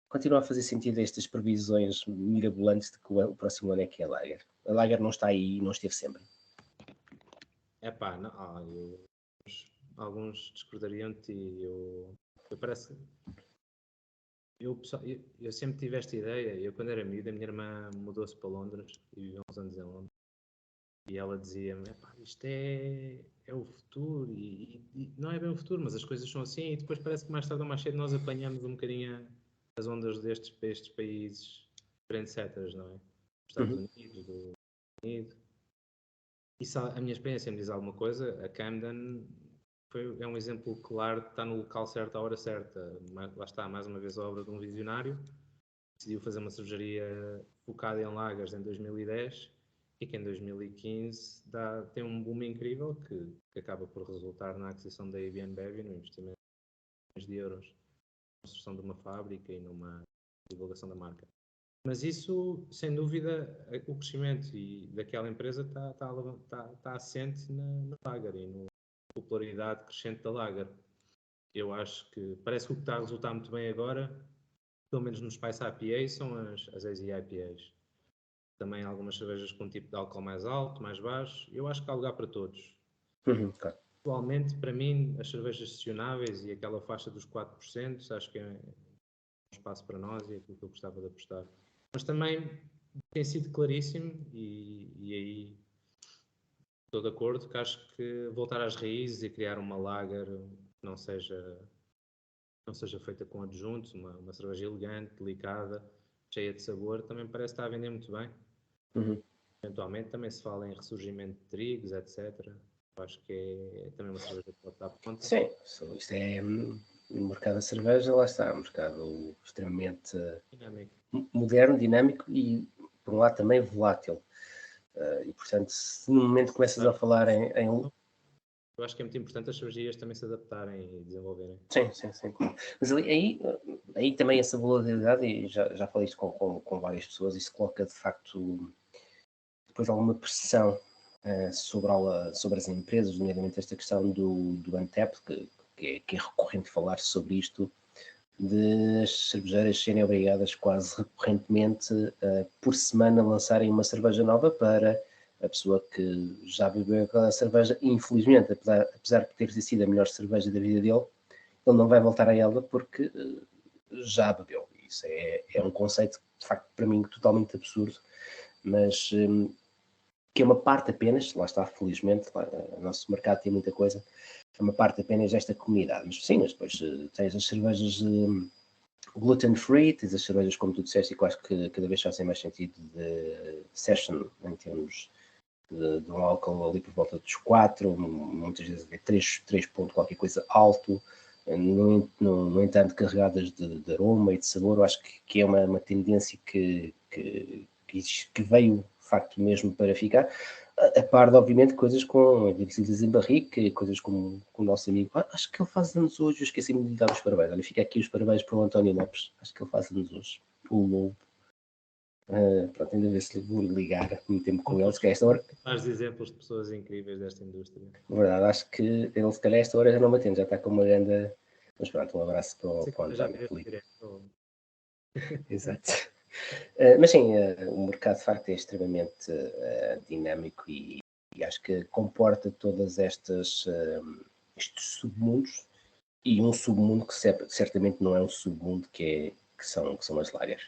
Continua a fazer sentido estas previsões mirabolantes de que o próximo ano é que é Lager. A Lager não está aí e não esteve sempre. epá, não, alguns discordariam-te e eu parece. Eu sempre tive esta ideia. Eu, quando era miúdo, a minha irmã mudou-se para Londres e viveu uns anos em Londres. E ela dizia-me: "Epá, isto é o futuro, e não é bem o futuro, mas as coisas são assim." E depois parece que mais tarde ou mais cedo nós apanhamos um bocadinho as ondas destes países trendsetters, não é? Dos Estados Uhum. Unidos, do Reino Unido. E se a minha experiência me diz alguma coisa, a Camden é um exemplo claro de estar no local certo à hora certa. Lá está, mais uma vez, a obra de um visionário. Decidiu fazer uma cervejaria focada em lagers em 2010 e que em 2015 tem um boom incrível que acaba por resultar na aquisição da AB InBev e no investimento de milhões de euros na construção de uma fábrica e numa divulgação da marca. Mas isso, sem dúvida, o crescimento daquela empresa está assente na Lager e na popularidade crescente da Lager. Eu acho que parece que o que está a resultar muito bem agora, pelo menos nos Spice IPAs, são as Easy IPAs. Também algumas cervejas com um tipo de álcool mais alto, mais baixo. Eu acho que há lugar para todos. Claro. Atualmente, para mim, as cervejas sessionáveis e aquela faixa dos 4%, acho que é um espaço para nós e é aquilo que eu gostava de apostar. Mas também tem sido claríssimo e aí estou de acordo que acho que voltar às raízes e criar uma lager que não seja feita com adjuntos, uma cerveja elegante, delicada, cheia de sabor, também parece estar a vender muito bem. Uhum. Eventualmente também se fala em ressurgimento de trigos, etc. Acho que é também uma cerveja que pode dar ponta. Sim, isto é no mercado da cerveja, lá está, um mercado extremamente Dinâmico. moderno, dinâmico e, por um lado, também volátil. E, portanto, se no momento começas a falar em. Eu acho que é muito importante as cervejarias também se adaptarem e desenvolverem. Sim, claro. Mas aí também essa volatilidade, e já falei isto com várias pessoas, isso coloca de facto depois alguma pressão sobre as empresas, nomeadamente esta questão do Antep, que é recorrente falar sobre isto, de as cervejeiras serem obrigadas quase recorrentemente por semana lançarem uma cerveja nova para a pessoa que já bebeu aquela cerveja, e infelizmente, apesar de ter sido a melhor cerveja da vida dele, ele não vai voltar a ela porque já bebeu. Isso é um conceito, de facto, para mim, totalmente absurdo, mas que é uma parte apenas, lá está, felizmente, o nosso mercado tem muita coisa, é uma parte apenas desta comunidade. Mas sim, mas depois tens as cervejas gluten-free, tens as cervejas, como tu disseste, e que eu acho que cada vez fazem mais sentido de session, em termos de um álcool ali por volta dos 4, muitas vezes é 3 ponto qualquer coisa alto, no entanto carregadas de aroma e de sabor. Eu acho que é uma tendência que veio de facto mesmo para ficar, a par de obviamente coisas com envelhecidas em barrica, coisas como o nosso amigo, acho que ele faz anos hoje, eu esqueci-me de lhe dar os parabéns, olha, fica aqui os parabéns para o António Lopes, acho que ele faz anos hoje, o Lobo. Pronto, ainda ver se vou ligar muito tempo com ele, se calhar esta hora. Vários exemplos de pessoas incríveis desta indústria. Verdade, acho que ele se calhar esta hora já não batendo, já está com uma grande. Mas pronto, um abraço para o Já António. tiveste direto. Exato. Mas sim, o mercado de facto é extremamente dinâmico e acho que comporta todas estes submundos e um submundo que certamente não é um submundo que são as lagas.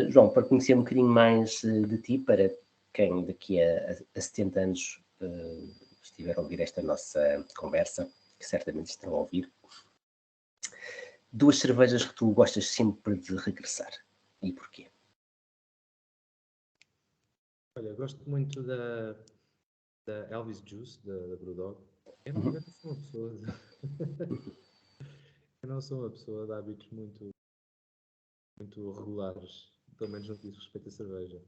João, para conhecer um bocadinho mais de ti, para quem daqui a 70 anos estiver a ouvir esta nossa conversa, que certamente estarão a ouvir, 2 cervejas que tu gostas sempre de regressar e porquê? Olha, eu gosto muito da Elvis Juice, da Brewdog. Uhum. Eu não sou uma pessoa de, eu não sou uma pessoa de hábitos muito regulares, pelo menos no que diz respeito à cerveja.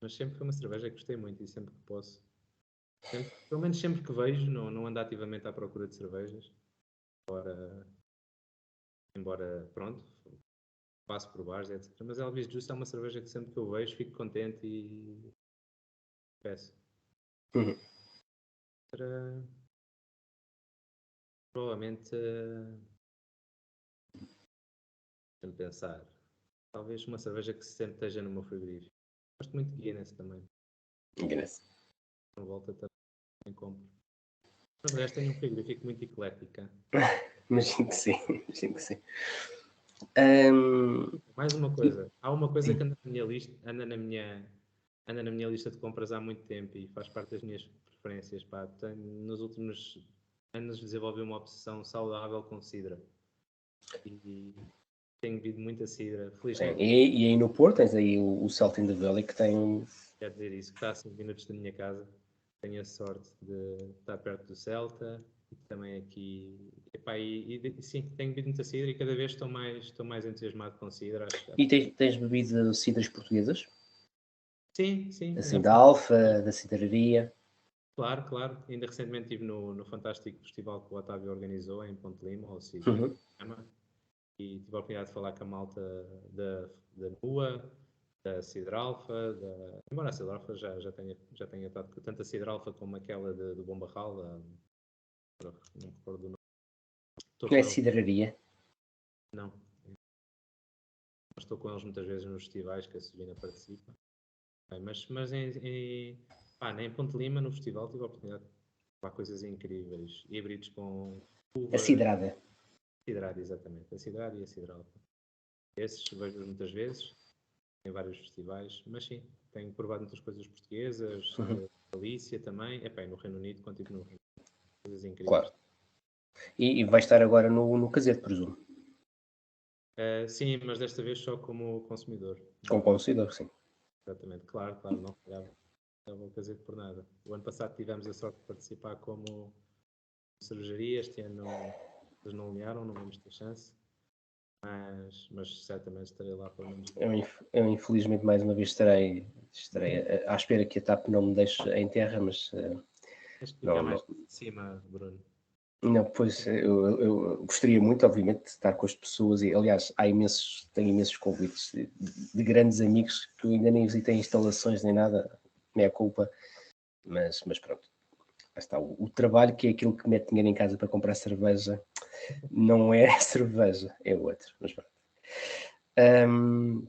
Mas sempre foi uma cerveja que gostei muito e sempre que posso, pelo menos sempre que vejo, não ando ativamente à procura de cervejas, embora pronto, passo por bares, etc. Mas a Elvis Juice é uma cerveja que sempre que eu vejo fico contente e peço. Uhum. Para, provavelmente, deixa-me pensar, talvez uma cerveja que sempre esteja no meu frigorífico. Gosto muito de Guinness também. Guinness. Não volta também compro. Mas o resto tenho um frigorífico muito eclético. Imagino que sim, imagino que sim. Ahm, Mais uma coisa, há uma coisa sim. que anda na minha lista, anda na minha lista de compras há muito tempo e faz parte das minhas preferências. Pá. Nos últimos anos desenvolvi uma obsessão saudável com cidra e tenho bebido muita cidra. Sim. Felizmente, E aí no Porto tens aí o Salt in the Valley que tem. quer dizer isso, que está a 5 minutos da minha casa. Tenho a sorte de estar perto do Celta e também aqui. Epá, sim, tenho bebido muita cidra e cada vez estou mais entusiasmado com cidra. E tens bebido cidras portuguesas? Sim, sim, Assim, ainda da Alfa, da Cidraria. claro, claro. Ainda recentemente estive no fantástico festival que o Otávio organizou em Ponte Lima, ou CID, Uhum. e tive a oportunidade de falar com a malta da NUA, da Cidralfa, embora a Cidralfa já tenha estado tanto a Cidralfa como aquela do Bom Barral, não me recordo do nome. Estou Não é com eles, Cidraria. não, mas estou com eles muitas vezes nos festivais que a Sabina participa. Bem, mas em Ponte Lima, no festival, tive a oportunidade de falar coisas incríveis, híbridos com A uvas. Cidrada. Cidrar, exatamente. A Cidrar e a Cidralpa. Esses vejo muitas vezes, em vários festivais, mas sim, tenho provado muitas coisas portuguesas, Uhum. de Galícia também, epá, e no Reino Unido, quando estive no Reino Unido, coisas incríveis. Claro. E vai estar agora no caseiro, presumo. Sim, mas desta vez só como consumidor. Com conhecedor, sim. Exatamente, claro, não pagava o caseiro por nada. O ano passado tivemos a sorte de participar como cervejaria, este ano eles não alinharam, não vamos ter chance, mas certamente estarei lá pelo menos. Eu infelizmente mais uma vez estarei à espera que a TAP não me deixe em terra, mas Tens que ficar não, mais não, de cima, Bruno. não, pois eu gostaria muito, obviamente, de estar com as pessoas e, aliás, tenho imensos convites de grandes amigos que eu ainda nem visitei instalações nem nada, nem é culpa, mas pronto, lá está. O trabalho, que é aquilo que mete dinheiro em casa para comprar cerveja, não é a cerveja, é outro, mas pronto. Hum,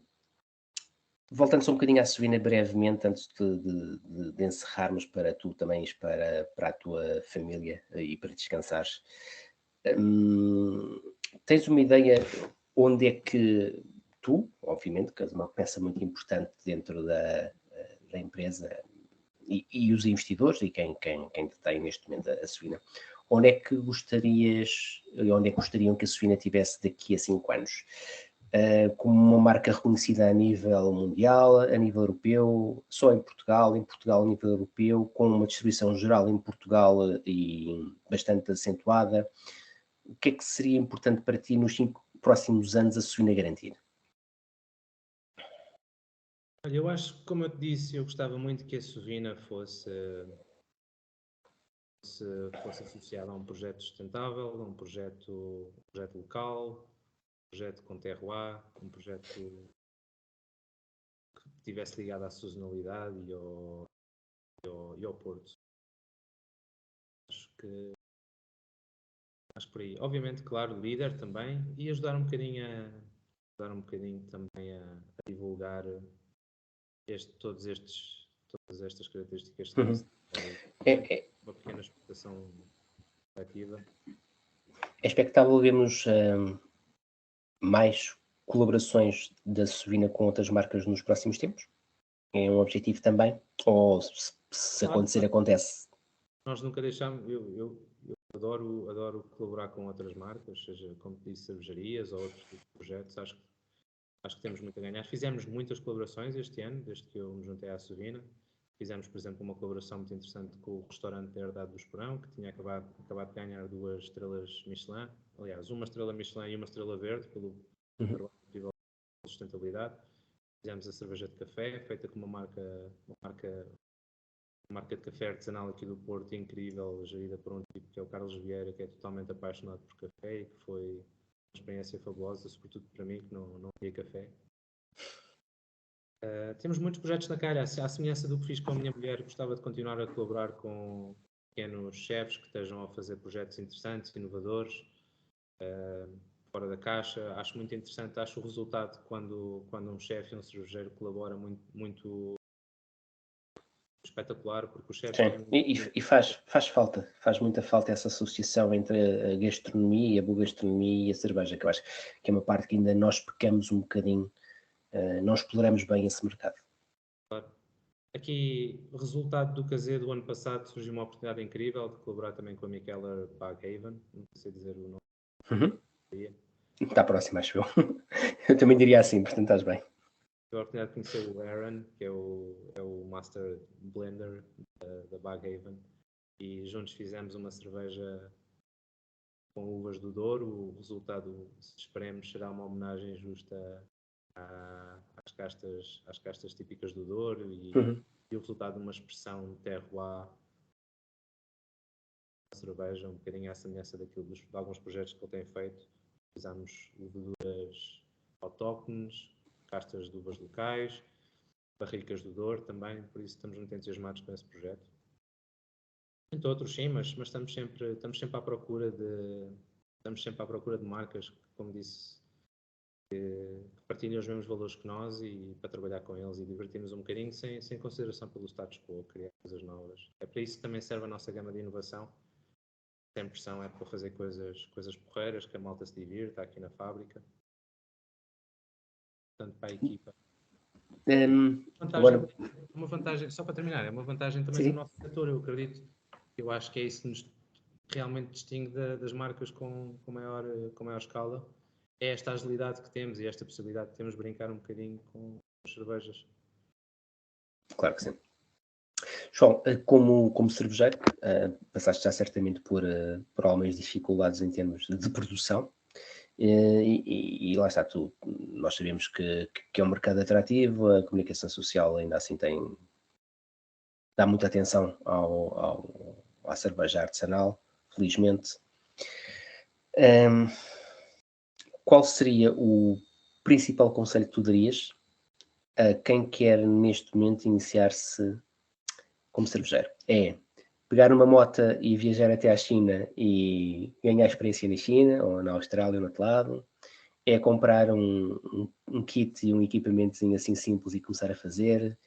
Voltando só um bocadinho à Suína brevemente, antes de encerrarmos para tu também ires para a tua família e para descansares. Hum, Tens uma ideia onde é que tu, obviamente, que és uma peça muito importante dentro da empresa e os investidores e quem detém neste momento a Suína, onde é que gostariam que a Suína tivesse daqui a 5 anos? Como uma marca reconhecida a nível mundial, a nível europeu, só em Portugal a nível europeu, com uma distribuição geral em Portugal e bastante acentuada. O que é que seria importante para ti nos 5 próximos anos a Suína garantir? Olha, eu acho que, como eu te disse, eu gostava muito que a Sovina fosse associada a um projeto sustentável, a um projeto local, um projeto com terroir, um projeto que estivesse ligado à sazonalidade e ao Porto. Acho que Acho por aí. Obviamente, claro, líder também e ajudar um bocadinho ajudar um bocadinho também a divulgar todas estas características de Uhum. uma pequena exportação ativa. É expectável vermos mais colaborações da Sovina com outras marcas nos próximos tempos? É um objetivo também? Ou se acontecer, Claro. acontece? Nós nunca deixamos, eu adoro colaborar com outras marcas, seja como disse, cervejarias ou outros tipos de projetos. Acho que temos muito a ganhar. Fizemos muitas colaborações este ano, desde que eu me juntei à Sovina. Fizemos, por exemplo, uma colaboração muito interessante com o restaurante da Herdade do Esperão, que tinha acabado de ganhar 2 estrelas Michelin. Aliás, uma estrela Michelin e uma estrela verde, pelo Uhum. trabalho incrível de sustentabilidade. Fizemos a cerveja de café, feita com uma marca de café artesanal aqui do Porto, incrível, gerida por um tipo que é o Carlos Vieira, que é totalmente apaixonado por café e que foi uma experiência fabulosa, sobretudo para mim, que não via café. Temos muitos projetos na calha, à semelhança do que fiz com a minha mulher. Gostava de continuar a colaborar com pequenos chefes que estejam a fazer projetos interessantes, inovadores, fora da caixa. Acho muito interessante, acho o resultado quando um chefe e um cervejeiro colaboram muito espetacular, porque os chefes Sim, têm e faz muita falta essa associação entre a gastronomia, a boa gastronomia e a cerveja, que eu acho que é uma parte que ainda nós pecamos um bocadinho, não exploramos bem esse mercado. Aqui, resultado do casê do ano passado, surgiu uma oportunidade incrível de colaborar também com a Michaela Baghaven, não sei dizer o nome. Uhum. Está próximo, acho eu. Eu também diria assim, portanto estás bem. Tive a oportunidade de conhecer o Aaron, que é o Master Blender da Baghaven, e juntos fizemos uma cerveja com uvas do Douro. O resultado, se esperemos, será uma homenagem justa às castas típicas do Douro Uhum. e o resultado de uma expressão terroir da cerveja, um bocadinho à semelhança de alguns projetos que ele tem feito. Utilizamos leveduras autóctones, castas de uvas locais, barricas do Douro também, por isso estamos muito entusiasmados com esse projeto. Entre outros, sim, mas estamos sempre à procura de marcas, como disse, que partilham os mesmos valores que nós e para trabalhar com eles e divertirmos um bocadinho sem consideração pelo status quo, criar coisas novas. É para isso que também serve a nossa gama de inovação. Sem pressão, é para fazer coisas porreiras, que a malta se divirta aqui na fábrica. Portanto, para a equipa. Agora, Uma vantagem, só para terminar, é uma vantagem também sim, do nosso setor, eu acredito. Eu acho que é isso que nos realmente distingue das marcas com maior escala. É esta agilidade que temos e esta possibilidade de temos de brincar um bocadinho com as cervejas. claro que sim. João, como cervejeiro, passaste já certamente por algumas dificuldades em termos de produção. E lá está, nós sabemos que é um mercado atrativo, a comunicação social ainda assim dá muita atenção à cerveja artesanal, felizmente. Qual seria o principal conselho que tu darias a quem quer neste momento iniciar-se como cervejeiro? É pegar uma mota e viajar até à China e ganhar experiência na China ou na Austrália, no outro lado? É comprar um kit e um equipamentozinho assim simples e começar a fazer?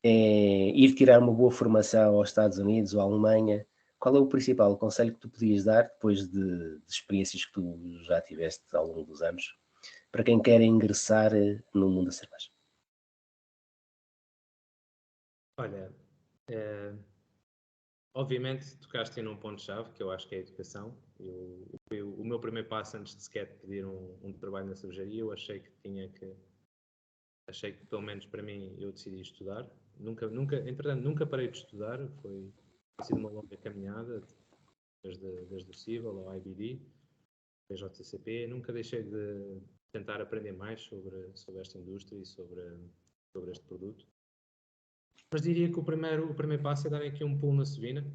É ir tirar uma boa formação aos Estados Unidos ou à Alemanha? Qual é o principal conselho que tu podias dar, depois de experiências que tu já tiveste ao longo dos anos, para quem quer ingressar no mundo da cerveja? Olha, obviamente tocaste em um ponto-chave, que eu acho que é a educação. O meu primeiro passo, antes de sequer pedir um trabalho na cervejaria, eu achei que pelo menos para mim eu decidi estudar. Entretanto, nunca parei de estudar, foi sido uma longa caminhada, desde o Civil ao IBD, PJCP, nunca deixei de tentar aprender mais sobre esta indústria e sobre este produto. Mas diria que o primeiro passo é dar aqui um pulo na Sovina.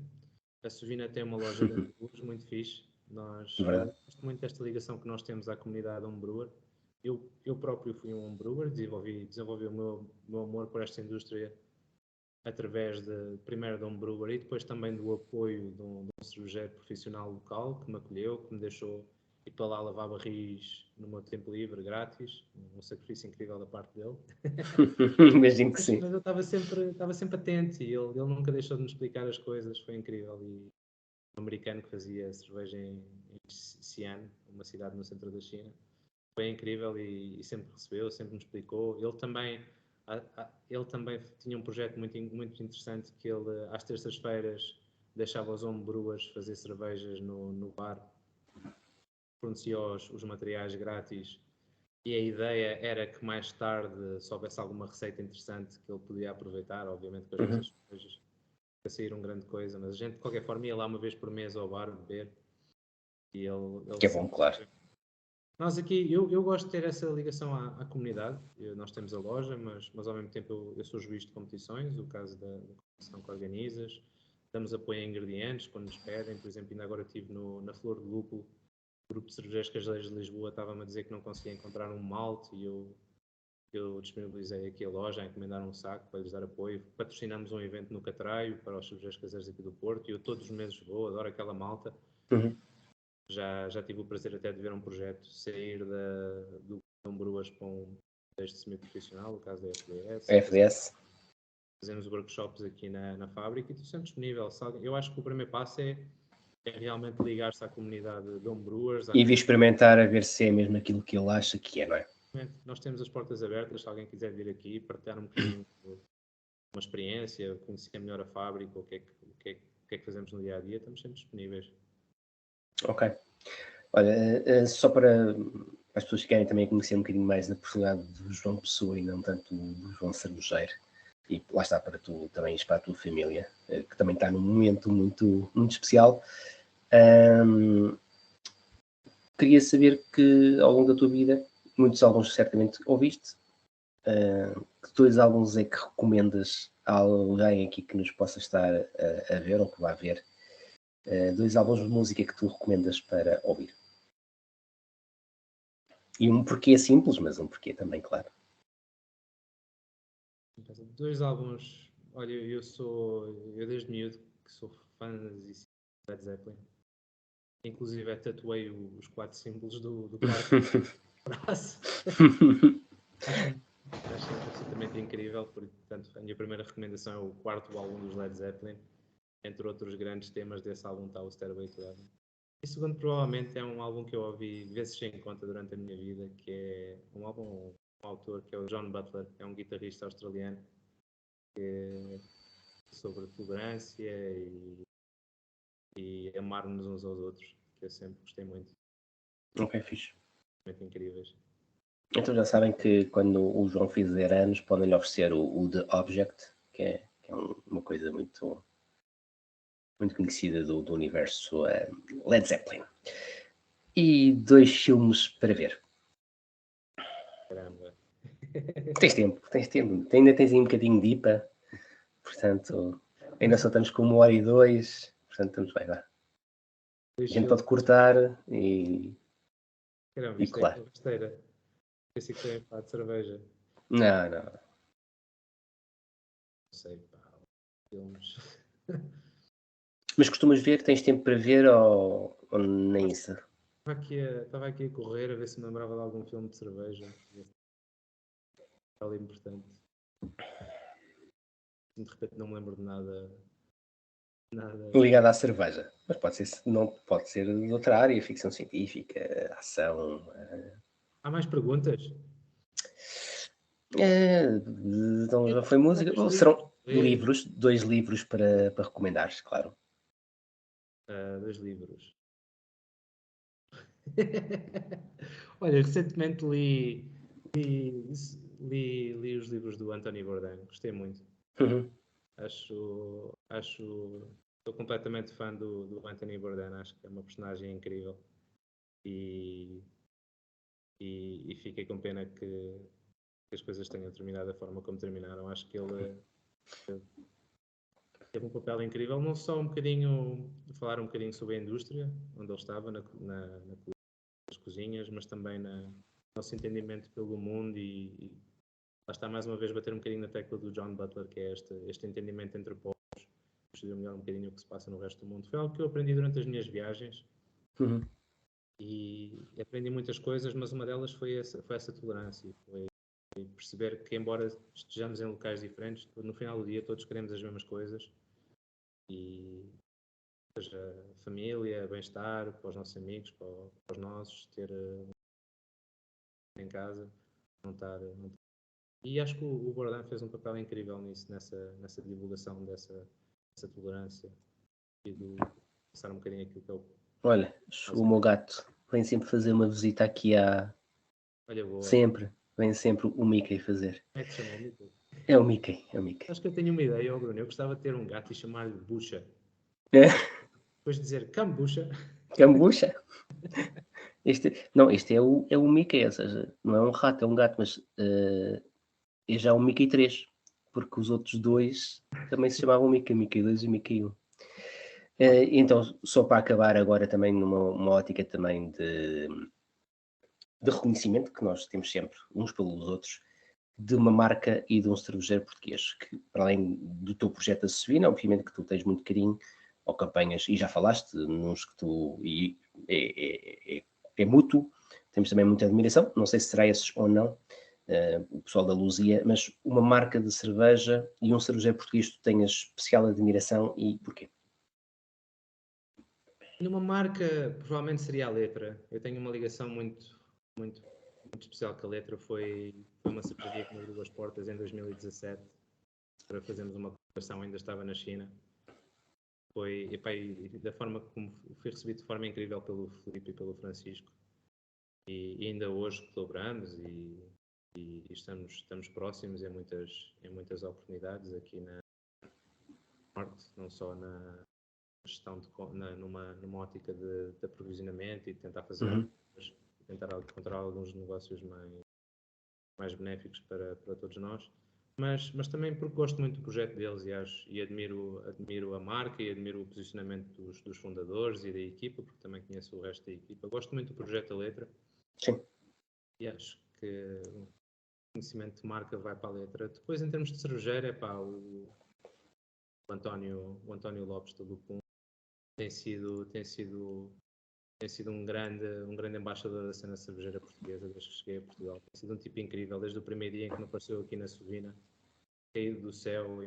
A Sovina tem uma loja de hambúrgueres muito fixe. Eu Verdade? gosto muito desta ligação que nós temos à comunidade homebrewer. Eu próprio fui um homebrewer, desenvolvi o meu amor por esta indústria através primeiro de homebrewer e depois também do apoio de um cervejeiro profissional local que me acolheu, que me deixou ir para lá lavar barris no meu tempo livre, grátis, um sacrifício incrível da parte dele. Imagino que sim. Mas eu estava sempre atento e ele nunca deixou de me explicar as coisas, foi incrível. E um americano que fazia cerveja em Xi'an, uma cidade no centro da China, foi incrível e sempre recebeu, sempre me explicou. Ele também tinha um projeto muito interessante que ele, às terças-feiras, deixava os homebrews fazer cervejas no bar, fornecia os materiais grátis e a ideia era que mais tarde, se houvesse alguma receita interessante que ele podia aproveitar, obviamente que as nossas cervejas a sair grande coisa, mas a gente de qualquer forma ia lá uma vez por mês ao bar beber e ele Que é bom, claro. Nós aqui, eu gosto de ter essa ligação à comunidade. Nós temos a loja, mas ao mesmo tempo eu sou juiz de competições, o caso da competição que organizas. Damos apoio a ingredientes quando nos pedem. Por exemplo, ainda agora estive na Flor de Lúpulo, o grupo de cervejeiros Caseiros de Lisboa estava-me a dizer que não conseguia encontrar um malte e eu disponibilizei aqui a loja a encomendar um saco para lhes dar apoio. Patrocinamos um evento no Catraio para os cervejeiros caseiros aqui do Porto e eu todos os meses vou, adoro aquela malta. Já tive o prazer até de ver um projeto sair do Bruas para um texto semi-profissional, o caso da FDS. Fazemos workshops aqui na fábrica e estou sempre disponível. Eu acho que o primeiro passo é realmente ligar-se à comunidade de homebrewers. E vir experimentar a ver se é mesmo aquilo que ele acha que é, não é? Nós temos as portas abertas, se alguém quiser vir aqui, partilhar um bocadinho uma experiência, conhecer melhor a fábrica, o que é que fazemos no dia a dia, estamos sempre disponíveis. Ok. Olha, só para as pessoas ficarem também a conhecer um bocadinho mais da personalidade do João Pessoa e não tanto do João Cervejeiro, e lá está para tu também e para a tua família, que também está num momento muito, muito especial. Queria saber que ao longo da tua vida, muitos álbuns certamente ouviste, que 2 álbuns é que recomendas a alguém aqui que nos possa estar a ver ou que vá ver? 2 álbuns de música que tu recomendas para ouvir? E um porquê simples, mas um porquê também, claro. 2 álbuns, olha, eu desde miúdo que sou fã de Led Zeppelin, inclusive tatuei os 4 símbolos do quarto braço. Acho absolutamente incrível, portanto a minha primeira recomendação é o 4º álbum dos Led Zeppelin, entre outros grandes temas desse álbum está o Stairway to Heaven. E segundo, provavelmente é um álbum que eu ouvi vezes sem conta durante a minha vida, que é um autor que é o John Butler, é um guitarrista australiano, que é sobre tolerância e amar-nos uns aos outros, que eu sempre gostei muito. Ok, fixe. Muito incríveis. Então já sabem que quando o João fizer anos podem lhe oferecer o The Object, que é uma coisa muito, muito conhecida do universo Led Zeppelin. E 2 filmes para ver. Caramba. Tens tempo. Ainda tens aí um bocadinho de IPA, portanto, ainda só estamos com 1h02, portanto, estamos bem, vá. A gente pode cortar e. Caramba, isto claro. É besteira. Pensei que tem de cerveja. Não. Não sei, pá. Filmes. Mas costumas ver? Tens tempo para ver ou nem isso? Estava aqui a correr a ver se me lembrava de algum filme de cerveja. Algo importante. De repente não me lembro de nada. Ligado à cerveja. Mas pode ser de outra área, ficção científica, ação. Há mais perguntas? Então já foi música. Serão livros, 2 livros para recomendares, claro. 2 livros. Olha, recentemente li os livros do Anthony Bourdain, gostei muito. Estou completamente fã do Anthony Bourdain, acho que é uma personagem incrível e fiquei com pena que as coisas tenham terminado da forma como terminaram. Acho que ele teve um papel incrível, não só falar um bocadinho sobre a indústria, onde ele estava, nas cozinhas, mas também no nosso entendimento pelo mundo e lá está mais uma vez bater um bocadinho na tecla do John Butler, que é este entendimento entre povos, perceber melhor um bocadinho o que se passa no resto do mundo. Foi algo que eu aprendi durante as minhas viagens. e aprendi muitas coisas, mas uma delas foi essa tolerância, foi perceber que, embora estejamos em locais diferentes, no final do dia todos queremos as mesmas coisas, e seja família, bem-estar para os nossos amigos, para os nossos, ter em casa, não estar. E acho que o Bourdain fez um papel incrível nisso, nessa divulgação dessa tolerância e de passar um bocadinho aquilo que é o. Olha, o meu gato vem sempre fazer uma visita aqui Olha, boa. Sempre, vem sempre o Mickey fazer. Como é que se chama o Mickey? É o Mickey, é o Mickey. Acho que eu tenho uma ideia, Bruno. Eu gostava de ter um gato e chamar-lhe Bucha. É. Depois de dizer Cambucha. Cambucha? Este é o Mickey, ou seja, não é um rato, é um gato, mas é já o Mickey 3, porque os outros dois também se chamavam Mickey 2 e Mickey 1. Então, só para acabar agora também numa ótica também de reconhecimento que nós temos sempre uns pelos outros, de uma marca e de um cervejeiro português, que para além do teu projeto da Sovina, obviamente que tu tens muito carinho, ou campanhas, e já falaste nos que tu, e é mútuo, temos também muita admiração, não sei se será esses ou não, o pessoal da Luzia, mas uma marca de cerveja e um cervejeiro português que tu tenhas especial admiração e porquê? Numa marca, provavelmente seria a Letra. Eu tenho uma ligação muito, muito, muito especial com a Letra. Foi uma cervejaria que me abriu as portas em 2017 para fazermos uma colaboração, ainda estava na China. E da forma como fui recebido de forma incrível pelo Filipe e pelo Francisco. E ainda hoje colaboramos e estamos próximos em muitas oportunidades aqui na Norte, não só na gestão numa ótica de aprovisionamento e de tentar fazer tentar encontrar alguns negócios mais benéficos para todos nós, mas também porque gosto muito do projeto deles e admiro a marca e admiro o posicionamento dos fundadores e da equipa, porque também conheço o resto da equipa. Gosto muito do projeto da Letra. Sim. E acho que o conhecimento de marca vai para a Letra. Depois, em termos de cervejeiro, o António Lopes do Lupum tem sido um grande embaixador da cena cervejeira portuguesa desde que cheguei a Portugal. Tem sido um tipo incrível, desde o primeiro dia em que me apareceu aqui na Sovina, caído do céu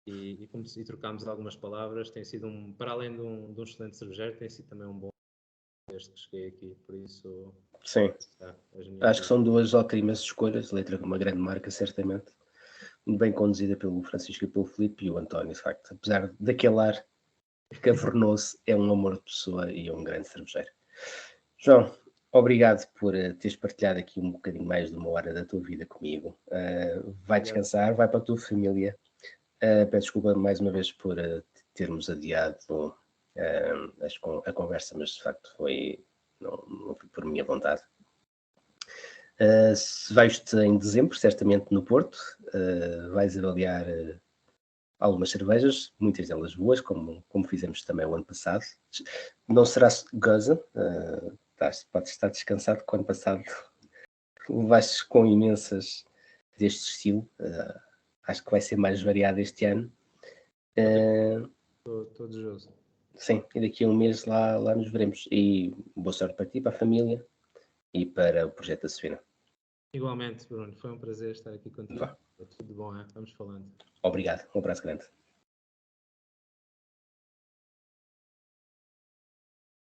e trocámos algumas palavras. Tem sido, para além de um excelente cervejeiro, tem sido também um bom desde que cheguei aqui, por isso... Sim, acho que são duas ótimas escolhas, Letra com uma grande marca, certamente, bem conduzida pelo Francisco e pelo Filipe, e o António, de facto, apesar daquele ar cavernoso, é um amor de pessoa e é um grande cervejeiro. João, obrigado por teres partilhado aqui um bocadinho mais de uma hora da tua vida comigo. Vai descansar, vai para a tua família. Peço desculpa mais uma vez por termos adiado a conversa, mas de facto não foi por minha vontade. Vejo-te em dezembro, certamente no Porto. Vais avaliar algumas cervejas, muitas delas boas, como fizemos também o ano passado. Não será Goza, podes estar descansado, que o ano passado levaste com imensas deste estilo. Acho que vai ser mais variado este ano. Estou desejoso. Sim, e daqui a um mês lá nos veremos. E boa sorte para ti, para a família e para o projeto da Sovina. Igualmente, Bruno, foi um prazer estar aqui contigo. Tudo bom, hein? Vamos falando. Obrigado, um abraço grande.